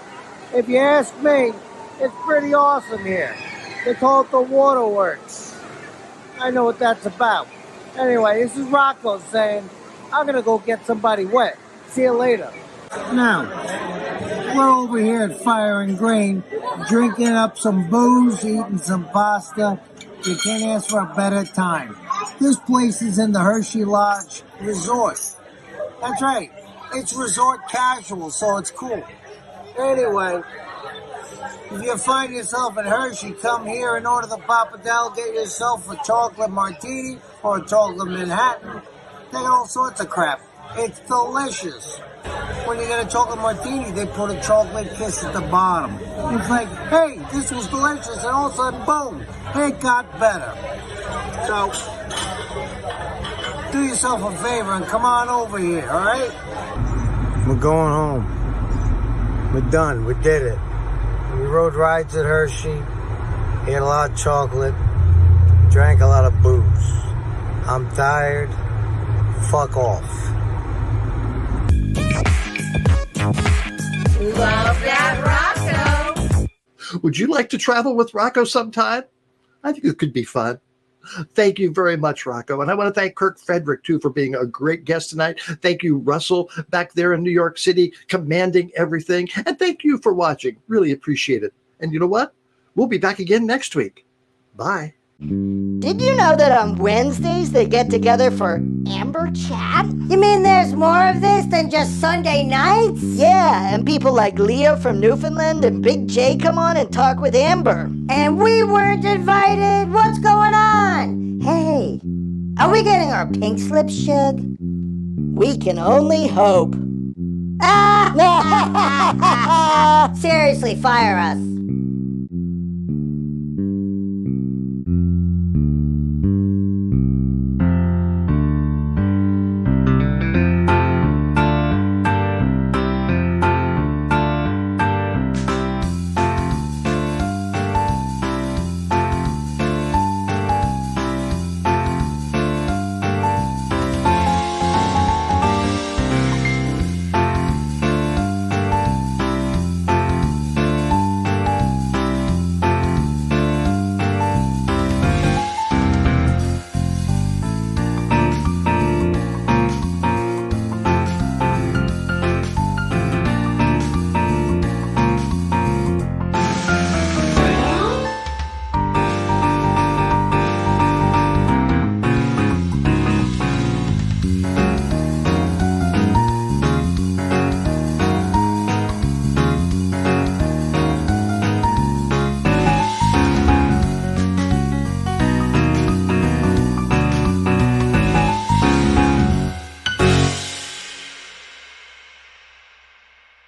If you ask me, it's pretty awesome here. They call it the Waterworks. I know what that's about. Anyway, this is Rocco saying, I'm going to go get somebody wet. See you later. Now, we're over here at Fire and Grain, drinking up some booze, eating some pasta. You can't ask for a better time. This place is in the Hershey Lodge Resort. That's right. It's resort casual, so it's cool. Anyway, if you find yourself in Hershey, come here and order the Pappardelle. Get yourself a chocolate martini or a chocolate Manhattan. They got all sorts of crap. It's delicious. When you get a chocolate martini, they put a chocolate kiss at the bottom. It's like, hey, this was delicious, and all of a sudden, boom, it got better. So, do yourself a favor and come on over here, all right? We're going home. We're done. We did it. We rode rides at Hershey, ate a lot of chocolate, drank a lot of booze. I'm tired. Fuck off. Would you like to travel with Rocco sometime? I think it could be fun. Thank you very much, Rocco. And I want to thank Kirk Frederick, too, for being a great guest tonight. Thank you, Russell, back there in New York City, commanding everything. And thank you for watching. Really appreciate it. And you know what? We'll be back again next week. Bye. Did you know that on Wednesdays they get together for Amber Chat? You mean there's more of this than just Sunday nights? Yeah, and people like Leo from Newfoundland and Big J come on and talk with Amber. And we weren't invited. What's going on? Hey, are we getting our pink slips, Shug? We can only hope. Seriously, fire us.